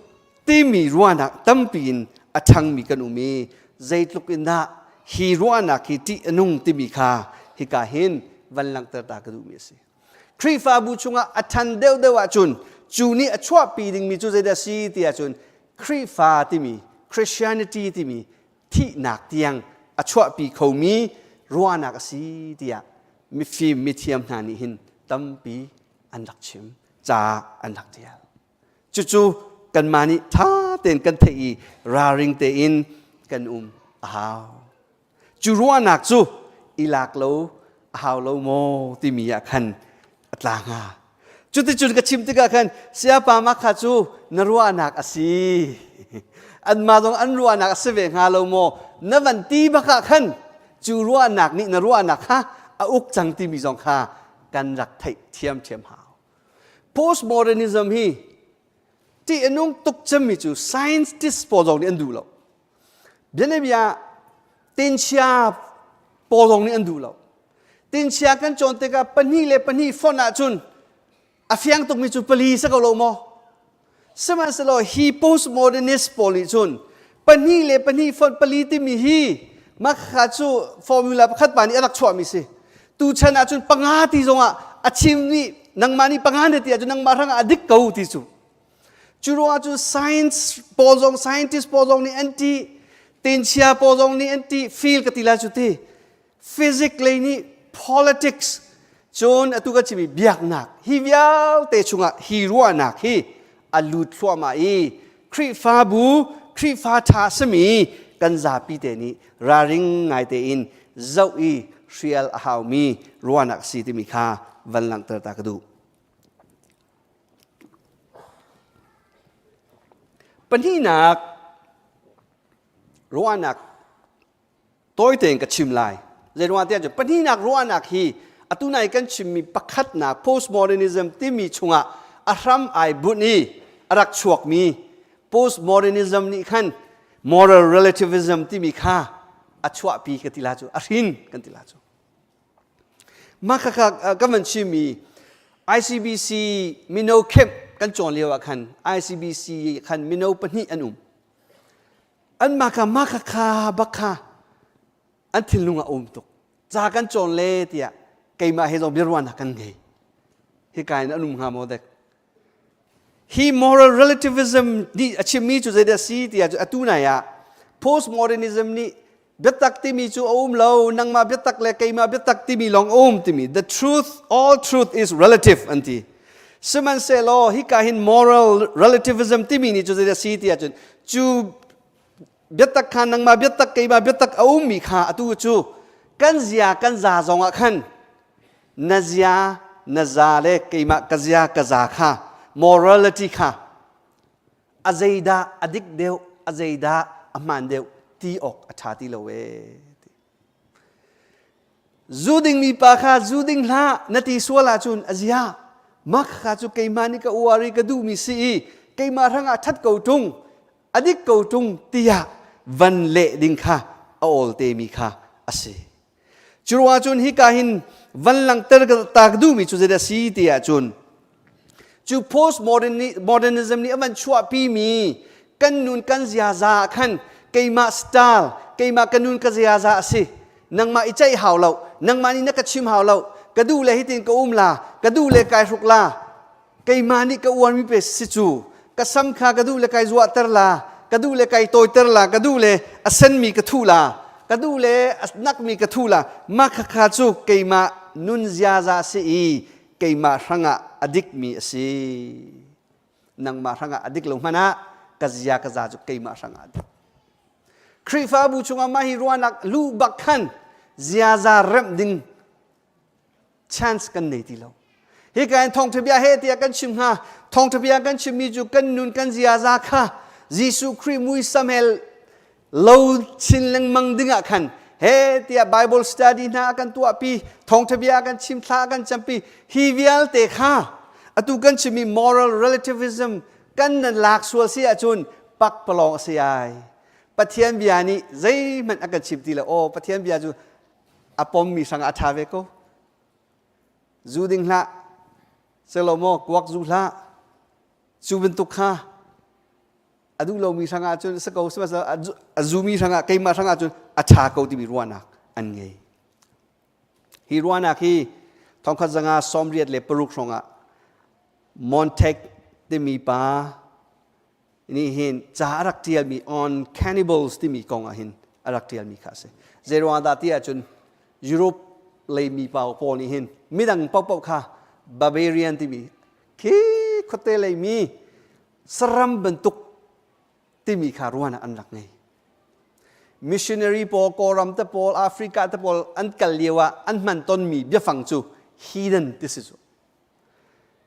ti mi ruanak tampin athang mi kan mi zaitlukin da hi ruanak hi ti anung ti mi kha hi ka hin vanlang tar ta ka du mi si khri fa bu chunga athan deu dewa chun chu ni achwa pi ding mi chu zaida si ti a chun khri fa ti mi Christianity ti mi thi nak tiang achwa pi khau mi ruanak si ti a mi fi mi thiam na ni hin tampi an lak chim cha an lak tia chu kan mani tha ten kan thei ra ring te in kan chu ruanak chu ilak lo haw lo mo ti mi ya khan atlanga chu ka chim ti ka khan siapa ma kha chu na ruanak asi an ma dong an ruanak aseve nga lo mo na van ti ba kha khan chu ruanak ni na ruanak ha a uk chang ti mi jong kha kan rak thai thiam haw postmodernism hi ti enung tuk cham mi chu scientist po jong ni an du lo benebia tin chia po jong ni an du lo tin chia kan chon te ka pani fona chun afiang tuk mi chu pali sa ko lo mo saman salo hi postmodernist poli chun pani fon pali ti mi hi ma kha chu formula khat pani arak chwa mi si tu chana chun panga ti zonga achim ni nang mani panga ne ti chu nang marang adik kau ti จูรัวจู science ปอจง scientist ปอจงนี่อันที่ตินเชียปอจงนี่อันที่ feel กติลาจุที่ physics เลยนี่ politics จนอตุกจิมีเบียกหนักฮิวิลเตชุงะฮิรัวหนักฮิอลุดชัวมาอีคริฟาบูคริฟาทาสมีกันซาปีเตนี้ราริงไงเตอินเจ้าอีเชียลฮาวมีรัวหนักสีติมีค่าวันหลังเตอร์ตากดูปัญหาหนักรัวหนักตัวเองกับชิมลายเรื่องว่าที่จะปัญหาหนักรัวหนักฮีอตุนัยกันชิมมีปักขัดหนัก post-modernism ที่มีชงะอารัมไอบุนีรักชวกมี post-modernism นี่ขัน moral relativism ที่มีค่าอัชวะปีกันติลาจูอารินกันติลาจูมาค่ะก็มันชิมมี ICBC มิโนเข้มกันจอนเลียวขัน ICBC ขันมิโนปัญหาอันมาค่ะบักค่ะอันทิ้งลุงอาตุกจากกันจอนเล่เตียไกมาเฮโซบิรวานักกันไงฮิกายนั้นนุ่มหาโมเด็กฮี moral relativism นี่อาชีพมีจุดเดียสีที่อาตุนายะ post-modernism นี่เบียตักที่มีจุดอุ้มเรานังมาเบียตักเล็กไกมาเบียตักที่มีลองอุ้มที่มี the truth all truth is relative อันที่สมันเซโลฮิกาย moral relativism ที่มีนี่จุดเดียสีที่อาจุเบียตักขันนังมาเบียตักไกมาเบียตักอุ้มมีค่าอาตุจูกันเสียกันซาจงอ่ะขันนาเซียนาซาเลกิมะกะเซียกะซาค่ะ morality ค่ะอาเจดาอดิกเดียวอาเจดาอามันเดียวตีออกอาชาติเลวจูดิงมีปะค่ะจูดิงละนาทีสวลาจุนอาเซียมักค่ะจุกิมานิกะอวาริกะดูมิซีกิมาทั้งอาทัดเกาตุงอดิกเกาตุงตียะวันเละดิงค่ะออลเตมีค่ะอาเซจุรวาจุนฮิกาหินวันหลังเตอร์กตากดูมีจุดเดียสีเตียจุนจู post-modernism นี่มันชั่วปีมีกันนุนกันเสียซาขันเกยมาสไตล์เกยมากันนุนกันเสียซาสินังมาอิจัยหาวเรานังมานี่นักชิมหาวเรากระดูเลยฮิตินกอุ้มลากระดูเลยกายรุกลาเกยมานี่กอวนมีเปสิจูกระซ้ำขากระดูเลยกายจวดเตอร์ลากระดูเลยกายโตยเตอร์ลากระดูเลยอเซนมีกระทูลากระดูเลยนักมีกระทูลามาขาจูเกยมานุนเสียซาสิเกยมารังอดิกมีสินังมารังอดิกลงมานะกะเสียกะซาจุเกยมารังอดิกคริฟาบูชุงมาฮิรวานักลูบักขันเสียซาเริ่มดิง chance กันในที่เราเฮกันทองทะเบียเฮตียกันชิมฮะทองทะเบียกันชิมมีจุกันนุนกันเสียซาค่ะยิสุคริมุยสามเฮลเราชินเลงมังดิงขันเฮตีย Bible study นะกันตัวปีทองทะเบียกันชิมทากันจำปีฮิวิลเตค่ะอตุกันชิมี moral relativism กันนั่นหลักส่วนเสียจุนปักปลองเสียปะเทียนเบียนี่ใจมันอากันชิมตีละโอปะเทียนเบียจูอปอมมีสังอาชาเวโกจูดิงละเซโลโมกวักจูละจูเป็นตุกค่ะอดูเรามีสังอาจุนสกาวสมัสอจูมีสังอาเกยมาสังอาจุนอาชาเกาที่มีรวานักอันไงฮีรวานักฮีทองขัดสังอาสมเรียดเลปรุกสงะมอนเทคที่มีป้านี่เห็นจะรักเทียมมี on cannibals ที่มีกองหินรักเทียมมีข้าศึกเจรวาดาที่อาจนยุโรปเลยมีเป่าปอนี่เห็นไม่ดังเป่าค่ะบาเบเรียนที่มีคีคเตเลยมีสรัมบรรทุกที่มีคารวานะอันรักไง missionary ปอลกอรัมตะปอลแอฟริกาตะปอลอันกัลเลียวะอันมันต้นมีเบี้ยฟังจู hidden ที่สุด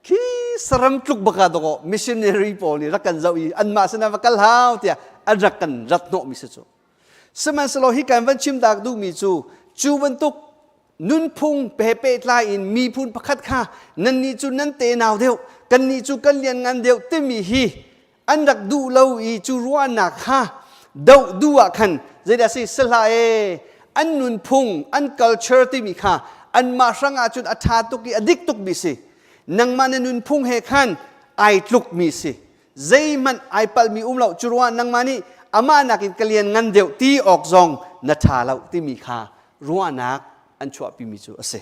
คีสรัมทุกบักตัวก็ missionary ปอลนี่รักกันเจ้าอีอันมาสนาบักลาวเตียอันรักกันรักโนมิสุดสมัยสโลฮิกันวันชิมดากดูมีจูบรรทุกนุนพุงเปเปตลายอินมีพูนประคัดค่ะนันนี่จูนันเตนาวเดียวกันนี่จูกันเลียนงานเดียวที่มีฮีอันรักดูเราอีจูรัวนักค่ะเดาดูอ่ะคันจะได้สิสลายอันนุนพุงอัน culture ที่มีค่ะอันมาสังอาจุนอัฐาตุกีอดิกตุกมีสินังมันนุนพุงเฮคันไอตุกมีสิใจมันไอปัลมีเราจูรัวนังมันนี่อามานักกินกันเลียนงานเดียวที่ออกซองนัทาเราที่มีค่ะรัวนักอันชั่วปีมีจูเส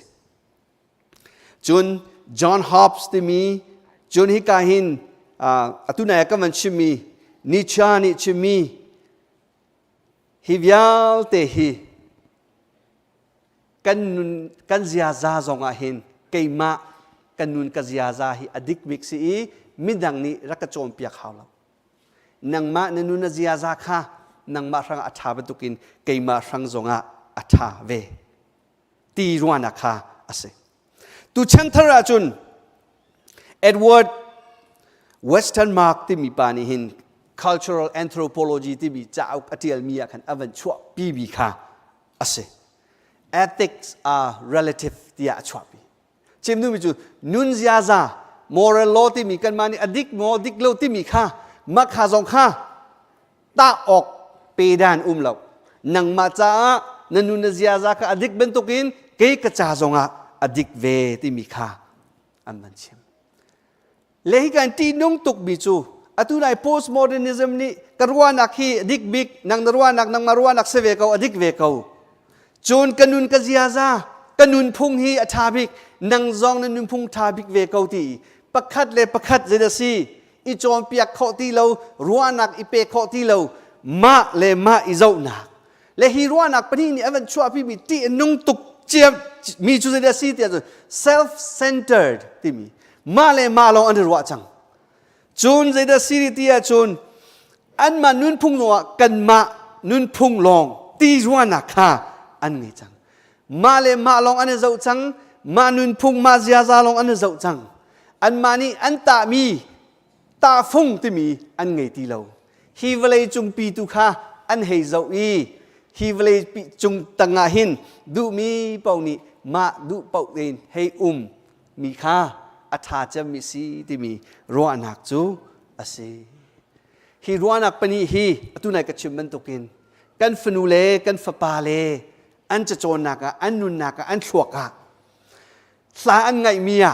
จุนจอห์นฮอปส์ที่มีจุนฮิกาหิน atu na ka man chimi ni cha ni chimi hi vial te hi kan zia za zonga hin keima kan nun ka zia za hi adik mik si midang ni rakachom piak hawlo nang ma nanun na zia za kha nang ma rang atha batukin keima rang zonga atha ve ti ruana kha ase tu chanthara chun Edward Western Mark ti mi pani hin cultural anthropology ti bi chau atial mia khan avan chwa pi bi kha ase ethics are relative tia chwa pi chim nu mi chu nun zia za moral law ti mi kan mani adik mo dik lo ti mi kha mak kha zong kha ta ok pe dan lo nang ma cha nanun na zia za kha adik bentukin ke ka cha zonga adik ve ti mi kha an man chim lehi kan ti nung tuk bi chu atunai postmodernism ni Khuaruahnak hi adik big nang Khuaruahnak nang Khuaruahnak se ve ko adik ve ko chun kanun ka zia za kanun phung hi athabik nang zong nanun phung thabik ve ko ti pakhat le pakhat zeda si i chom piak kho ti lo Khuaruahnak i pe kho ti lo ma le ma i zo na le hi Khuaruahnak pani ni avan chua pi mi ti nung tuk chiam mi chu zeda si ti self centered ti mi ma le ma long an ruwa chang chun zeda si ti ya chun an ma nun phung lo kan ma nun phung long ti Khuaruahnak kha an ngi chang ma le ma long an zo chang ma nun phung ma zia za long an zo chang an ma ni an ta mi ta phung ti mi an ngai ti lo hi vlei chung pi tu kha an hei zo i hi vlei pi chung tanga hin du mi pau ni ma du pau den hei mi kha atha cham mi si ti mi Khuaruahnak chu ase hi Khuaruahnak pani hi atunai ka chimman tokin kan fanu le kan fapa le an cha chon naka an nun naka an thluaka sa an ngai mia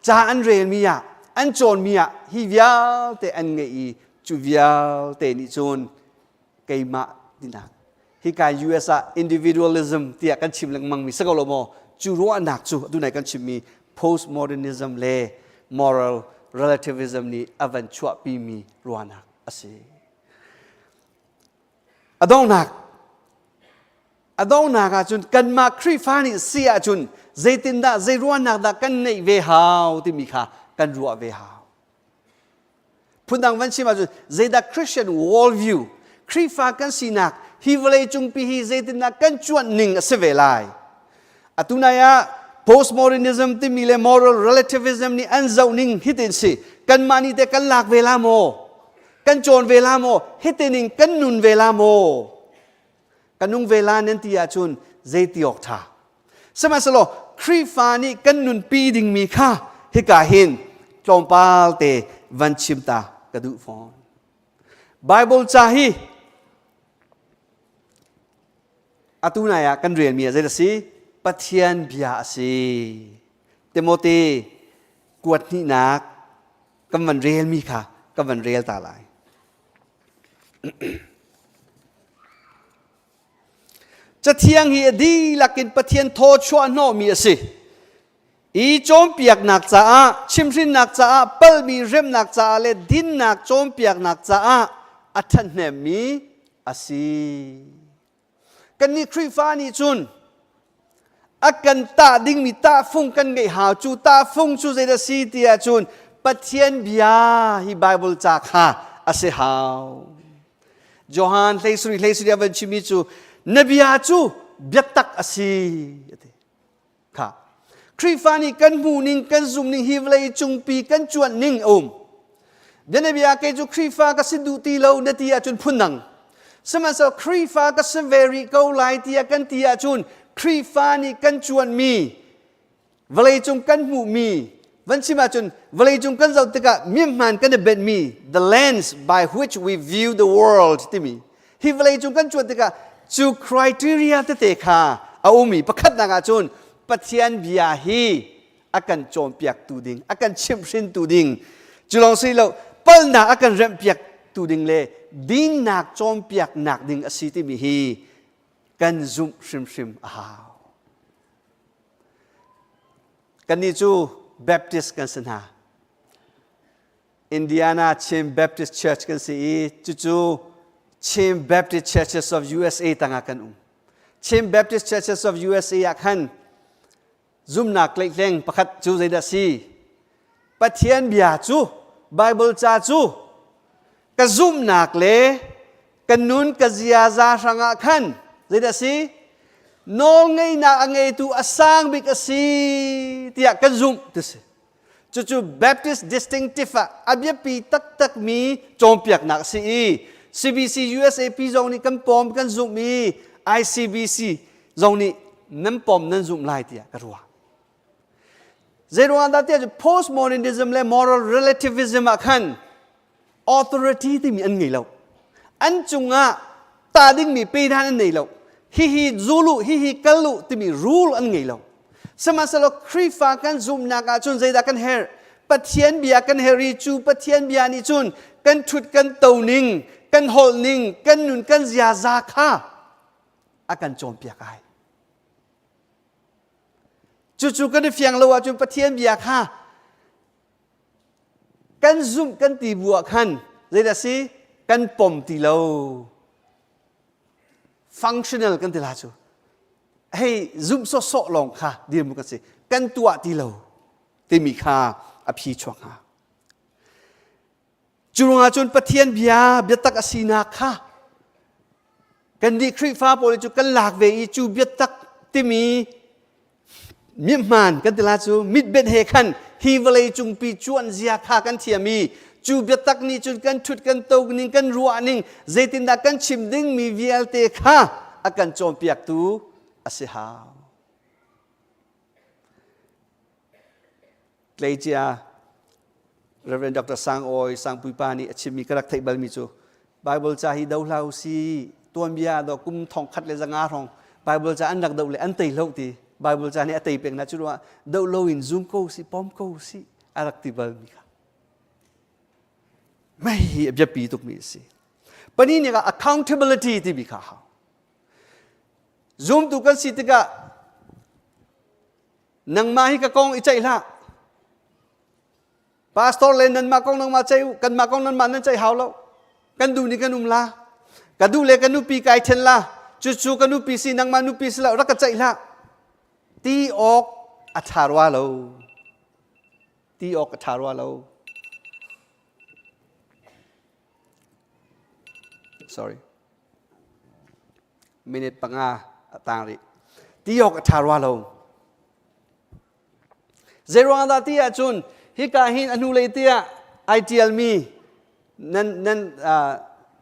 cha an rel mia an chon mia hi vial te an ngai chu vial te ni chon keima dinak hi ka USA individualism tia kan chim lang mang mi sakalo mo chu Khuaruahnak chu atunai kan chim mi postmodernism le moral relativism ni avan chua pi mi Khuaruahnak ase adong nak chun kan ma khri fani sia chun zaitin da zai Khuaruahnak da kan nei ve hau ti mi kha kan ruwa ve hau phundang van chima chun zai da Christian world view khri fa kan sinak hi vlei chung pi hi zaitin da kan chuan ning ase ve lai atunaya postmodernism ti mi le moral relativism ni an zoning hitin si kan mani te kan lak ve la mo kan chon ve la mo hitening kan nun ve la mo kanung ve la nen ti ya chun zai tiok tha sama salo khri fa ni kan nun pi ding mi kha hi ka hin tlom pal te van chim ta ka du phon bible cha hi atuna ya kan rian mi zai si pathian bia si Timothy kuat ni nak kam van rel mi kha kam van rel ta laiจะเที่ยงฮีดีลักินปะเทียนโทชัวโนมีสิอีโจมเปียกหนักจ้าชิมรินหนักจ้าเปิลมีเร็มหนักจ้าเลดินหนักโจมเปียกหนักจ้าอัฐนเนมีอสิกันนี่ครีฟ้านี่จุนอากันตาดิ่งมีตาฟุ้งกันไงหาวจูตาฟุ้งจูเจดสีเตียจุนปะเทียนเบียฮีไบเบิลจากฮาอสิหาวโยฮันเลสุริอเวนชิมิจูนบีอาจูเบียตักอสีค่ะครีฟานีกันมูนิงกันซุมนิงฮิวเลยจุงปีกันจวนนิงเดนบีอาเกจูครีฟาก็สิดูตีเลวเนตีอาจุนพุนนังสมัยสครีฟาก็สเวรีเกาไลตีอากันตีอาจุนครีฟานีกันจวนมีเวลจุงกันมูมีวันชิมาจุนเวลจุงกันเจ้าตะกะมิมมันกันเบ็ดมี the lens by which we view the world ที่มีฮิวเลยจุงกันจวนตะกะจูคริเทเรียเตะขาเอามีประคัดนากาจุนปัจเจียนบิอาฮีอากันโจมเปียกตูดิงอากันชิมชินตูดิงจุลองสิเราเปิ้ลนาอากันเริ่มเปียกตูดิงเลยดินนักโจมเปียกนักดิงอสิติมีฮีกันซุมชิมอ้าวกันนี่จูแบปติสต์กันสนา Indiana Chain Baptist Church กันสิจู่ๆ Chain Baptist Churches of USA ต่างกันChain Baptist Churches of USA อยากหันซุ่มหนักเล็งประคัดจู่ใจดัชซีปะเทียนเบียจู่ Bible จ้าจู่กระซุ่มหนักเลยกันนุนกระเจียซาสังอาขันใจดัชซีโน้งไงนักไงตัวอสังบิกสีที่อยากกันซุ่มตุสจู่ๆ Baptist distinctive อับยปีตักมีโจมเปียกหนักสิ CBC USA ปีจงนี้กันปอมกันซุ่มมี ICBC จงนี้นั่นปอมนั่นซุ่มไล่ที่อยากกันรัวเจรวันที่จะ Post-modernism และ moral relativism ขัน authority ที่มีอันไงเราอันจุงอ่ะตาดิ้งมีปีด้านอันไงเราฮิซูลุฮิกัลลุที่มี rule อันไงเราสมัยสลบครีฟ้ากันซุ่มนักจนใจดักกันเฮร์ปัจเจียนเบียกันเฮรีจูปัจเจียนเบียนี่จุนกันทุดกันเตานิงกันโฮลนิงกันนุนกันเสียซาค่าอากันโจมเปียกไอจู่ๆกันเฟียงเราว่าจุนปัจเจียนเบียค่ะกันซุ่มกันตีบัวขันใจดักสิกันปมตีเราfunctional กันตีลาจูให้ซุ่มโซลงค่ะเดี๋ยวมันก็สิกันตัวตีเราที่มีค่าอภิชวงค่ะจุรงอาจนปะเทียนเบียตักอสีนาค่ะกันดีคริฟ้าโปรจุกันหลากเวอีจูเบียตักที่มีมิมันกันตีลาจูมิดเบ็ดเฮคันฮีวเลยจุงปีจวนเสียค่ะกันเทียมีจูเบียตักนี่จุกันทุดกันโตกนิ่งกันรัวนิ่งเจตินดากันชิมดิ้งมีเวียลเตค่ะอากันโจมเปียกตูอาศัยหาเกลจีย Reverend Dr. Sang Oi Sang Puipani ชิมีกระดักไทยบัลมิจู Bible จะให้ดาวลาวซีตัวเบียดอกกุมทองคัดเลยจังอาทอง Bible จะอันดักดาวเลยอันเตยโลกตี Bible จะเนี่ยเตยเป็นนะจุดว่าดาวโลวินซุ่มโกสิปอมโกสิอารักติบัลมิค่ะไม่จะปีตุกมีสิปนี้เนี่ยก็ accountability ที่มีค่ะzoom tu kan sitika nang mahi ka kong ichai la pastor len nan ma kong nang ma chai kan ma kong nan man nan chai haw lo kan du ni kan la ka du le kan nu pi kai then la chu kan nu pi si nang ma nu pi si la ra ka chai la ti ok atharwa lo ti ok atharwa lo sorry minute pangaตางริที่ยกทารวาลงเจรวันดาที่จุนฮิกาหินอนุเลตียไอทีเอลมีนั่น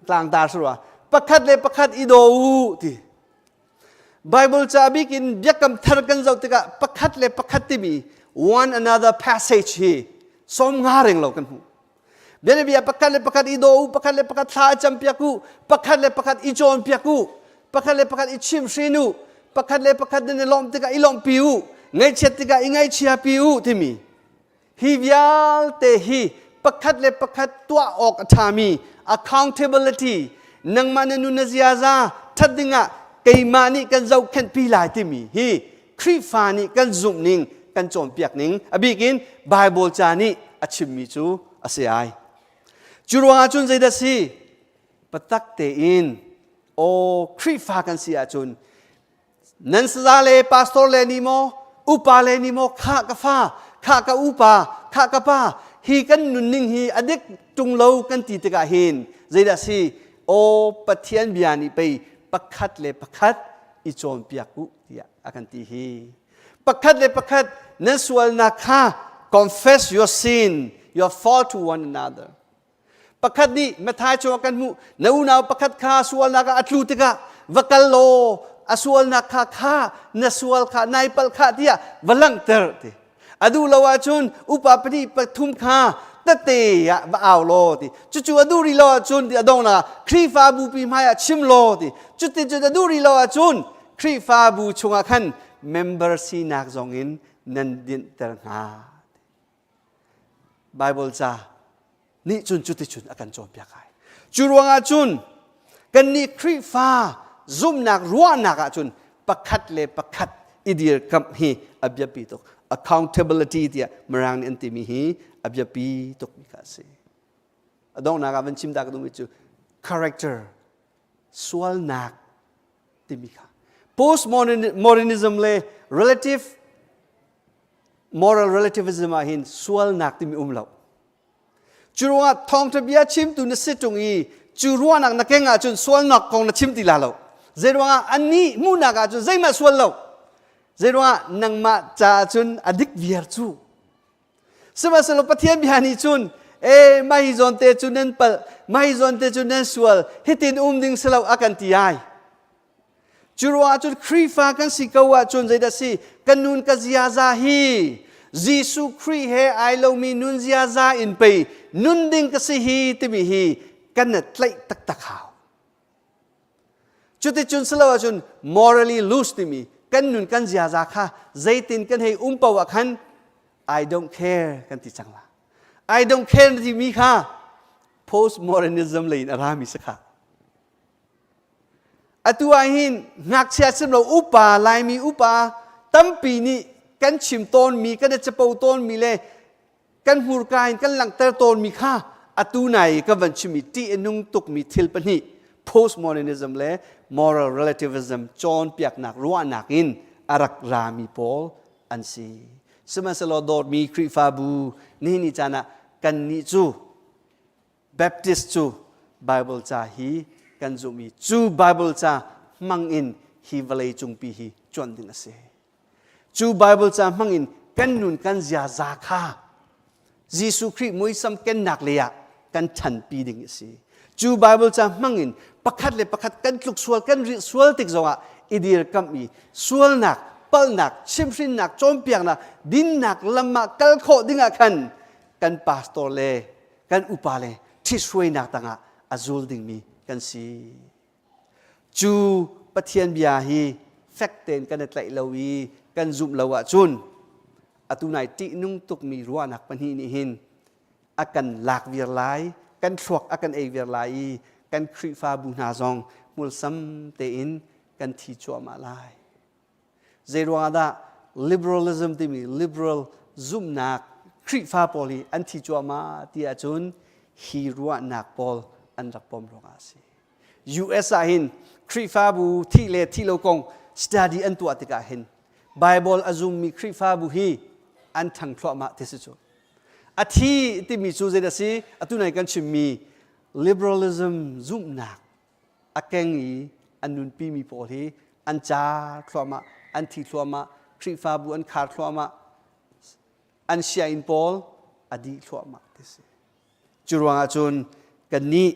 กลางตาสุราประคัดเลยประคัดอิโดอูที่ไบเบิลจะบิกินยักกำทารกันเจ้าติกะประคัดเลยประคัดที่มี one another passage ฮีสมงาเริงเรากันหูเดี๋ยวนี้ประคัดเลยประคัดอิโดอูประคัดเลยประคัดท่าจำเปียกูประคัดเลยประคัดอิโจนเปียกูประคัดเลยประคัดอิชิมซีนูประคัดเลยประคัดในลมติกาอิลมปิวไงเช็ดติกาไงเชียปิวที่มีฮิวิาลเตฮีประคัดเลยประคัดตัวออกทามี accountability นังมันนุนเซียซาทัดดิงะเกยมานี่กันเจ้าขันปีลายที่มีฮีคริฟานี่กันซุ่มนิงกันโจมเปียกนิงอบิกินไบเบิลจานี่อชิมมิจูอาเซียจุรวาจุนใจดัสีปตักเตอินโอคริฟากันเสียจุนนันสซาเลปาสโตเลนิโมอุปาเลนิโมข้ากะฟ้าข้ากะอุปาข้ากะป้าฮีกันนุนนิงฮีอเด็กจุงโลกันตีตะกะหินใจดัสีโอปะเทียนเบียนี่ไปประคัดเลประคัดอิโจมเปียกุที่อากันตีฮีประคัดเลประคัดนันสวลนาคา confess your sin your fault to one anotherประคัดนี่มาทายโจกันมุนาอูนาวประคัดคาสวลนากาอัตลูติกะวะกัลโลอสวลนาคาคานสวลคานายปัลคาที่วะลังเตอร์ติอดูลาวาจุนอุปปฏิปทุมคาตะเตยะบะอาวโลติจู่ๆอดูริลาวาจุนติอดองนาครีฟาบูปีมายะชิมโลติจู่ๆอดูริลาวาจุนครีฟาบูชงอาคันเมมเบอร์ซีนักจงอินนันดินเตอร์งาไบเบิลจ้านี่จุนจุติจุนอาการโจมเปียกายจุรวงอาจุนกันนี่ครีฟ้าซุ่มนักรัวนักอาจุนประคัดเลยประคัดอิเดียกับฮีอับยาปีตก accountability ที่มรางนี่อันติมีฮีอับยาปีตกมิกาเซ ดองนักวันชิมดากดูมิจู character สวลนักที่มีค่ะ Post-modernism เลย relative moral relativism มาหินสวลนักที่มีเราจูรัวทองทบียชิมตุนสิตรงอีจูรัวนักนักเก่งอาจุนสวลนักกองนักชิมตีลาเราเจรัวอันนี้มูนักอาจุนใจมาสวลเราเจรัวนังมาจ่าจุนอดิกเวียร์จูสมัยสลบปะเทียนบิหานีจุนไม่จนเตจุนนั้นเปิลไม่จนเตจุนนั้นสวลฮิตินดิ่งสลาวอากันตีไอจูรัวจุนครีฟ้ากันสิกาวจุนใจดัสิกันนุนกัจยาซาฮียิสุครีเฮไอโลมีนุนยาซาอินไปนุนดิ่งกัสิฮีติมิฮีกันนัดไลตักตะขาวจุดที่จุนสลาวจุน morally loose ติมิกันนุนกันยาซาค่ะใจตินกันให้ปาวะขัน I don't care กันติจังละ I don't care ที่มีค่ะ postmodernism เลยอารามิสค่ะอตัวหินนักเชียร์สำหรับอุปาลายมีอุปาตั้มปีนี้กันชิมต้นมีกันจะเป่าต้นมีเลยกันหูกายกันหลังเตอต้นมีค่ะอตัวไหนก็วันชิมิที่นุ่งตุกมีทิลปนี่ postmodernism เลย moral relativism จอนเปียกหนักรัวหนักอินอารักรามีโพลอันซีสมัยสลอดอดมีคริฟาบูนี่นี่จานะกันนี่จู Baptist จู Bible จ้าฮีกันจูมีจู Bible จ้ามังอินฮีวเลยจุงปีฮีจวนดินเสจู Bible จ้ามังอินกันนุนกันยาซาคายิสุคริมวยซัมกันนักเลยกันทันปีดิงเสจู Bible จ้ามังอินประคัดเลยประคัดกันลุกสวลกันริสวลติกจังอ่ะอีเดียร์กัมมีสวลนักเปิลหนักชิมฟินหนักโจมเปียกหนักดินหนักลำมากัลโคดิ้งกันพาสตอร์เล่กันอุปาเล่ที่ช่วยหนักต่างอาจูลดิ้งมีกันสีจูปะเทียนบิยาฮีแฟกเตนกันในไตรลาวีกันจุ่มลาวะจุนอตุนายตินุ่งตุกมีรัวหนักปัญหานี้หินอากันหลากเวียร์ไลกันทรวกอากันเอเวียร์ไลกันคริฟาบูนาซองมุลซัมเตอินกันทีจัวมาไลเจรัวดา liberalism ที่มี liberal ซุ่มนักคริฟ้าพอลีอันที่จัวมาที่อาจุนฮีรัวนักพอลอันรักปอมรองอาศี US อาหินคริฟ้าบูที่เลที่โลกง study อันตัวติกาหิน Bible อาจุมมีคริฟ้าบูฮีอันทั้งพลอมาที่สุดอาที่ที่มีจูเจดสีอาตุนัยกันชิมมี liberalism ซุ่มนักอาเกงีอันนุนปีมีพอลีอันจ้าพลอมาอันที่พลอมาคริฟ้าบูอันขาดพลอมาอันเชียอินพอลอดีพลอมาที่สุดจุรวงอาจุนกันนี้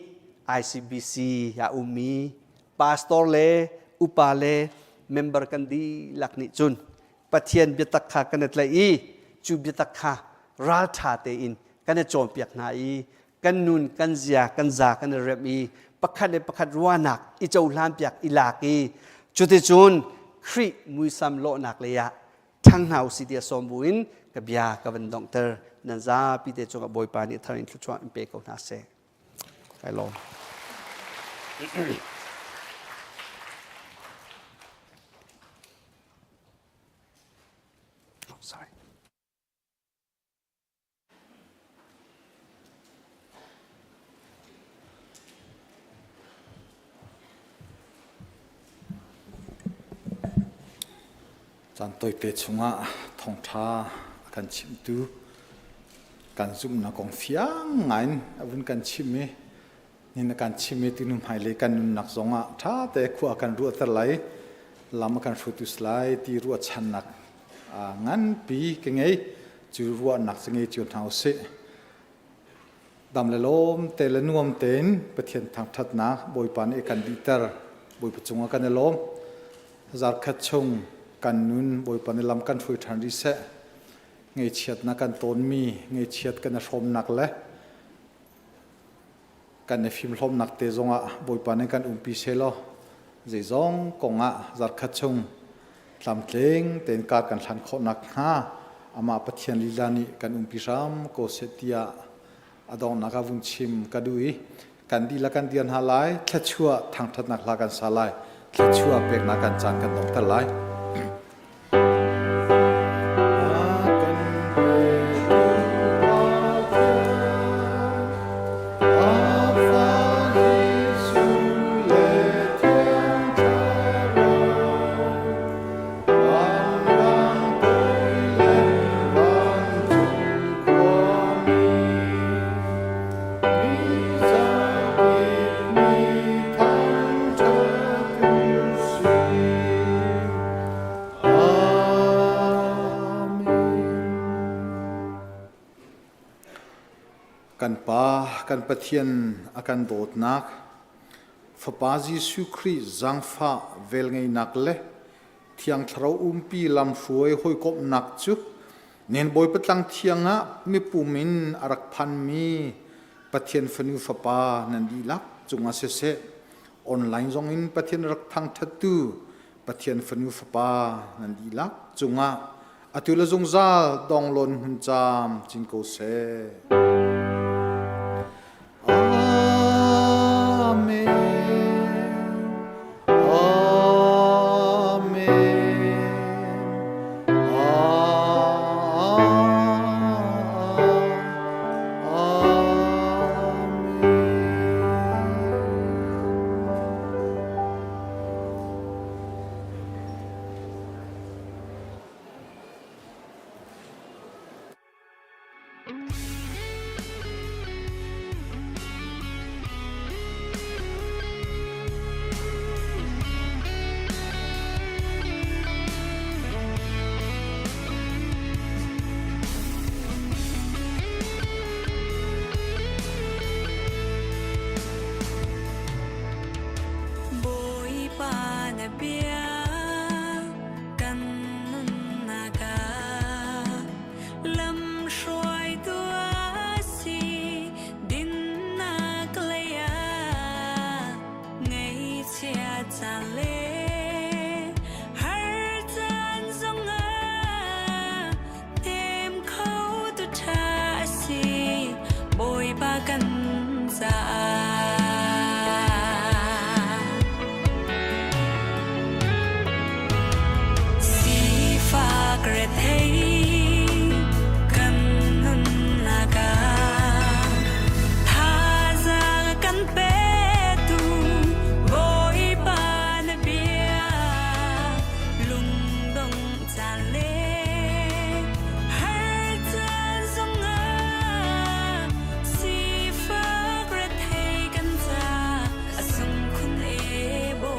ICBC ยาอุมีพาสตอร์เล่อุปาเล่เมมเบอร์กันดีหลักนิจุนปะเทียนเบียตักขากันเลยอีจูเบียตักขารัลธาเตอินกันโจมเปียกนาอีกันนุนกันเสียกันซากันเรบอีประคัดเลยประคัดรัวหนักอีเจ้าลานเปียกอีลากีจุดที่จุนคริมุยซัมโลหนักเลยะทั้งหาวสิเดียสมบูรณ์กับยากับดอกเตอร์นันซาพิเตจงกับบอยปานิทารินทุชวนเปกเอาหน้าเสกไปลองsorry จันตัวเปชงะทองท้ากันชิมดูกันซุ่มนักกองเฟียงไงอาวุธกันชิมนี่นักการชิมที่นุ่มหายเลยกันนักสงะท้าแต่ขวากันรัวตะไลลำกันฟุตุสไลที่รัวชันนักงั้นปีกันไงจูรัวนักสังเกตจนเท้าเสดำเลลมเตลนวมเต็นประเทียนทางทัดนักบอยปานเอกันดีเตอร์บอยประจงกันเลลมจากขัดชงกันนุนบอยปานลำกันฟุยทันดิเสไงเชียดนักกันต้นมีไงเชียดกันชมนักเละกันในฟิล์มชมนักเตจงะบอยปานกันปีเซลเจจงกงะจากขัดชงลำเล้งเต็นการกันทันขนักฮะอามาปะเทียนลีลานีกันปีรามโกเซติยาอดองนักวุ้นชิมกันดุยกันดีละกันเดียนฮาไลแค่ชั่วทางทัดนักลากันสาไลแค่ชั่วเป็กนักกันจานกันดอกตะไลอ kan pa kan pathian akan dot nak Fapa Jesu Christ zang fa vel ngai nak le thiang thrau umpi lam hruai hoi kop nak chu nen boi patlang thianga mi pumin arak phan mi pathian fanu fapa nan di lak chunga se se online zong in pathian rak thang thatu pathian fanu fapa nan di lak chunga atula zong zal dong lon hun cham chin ko se Amen.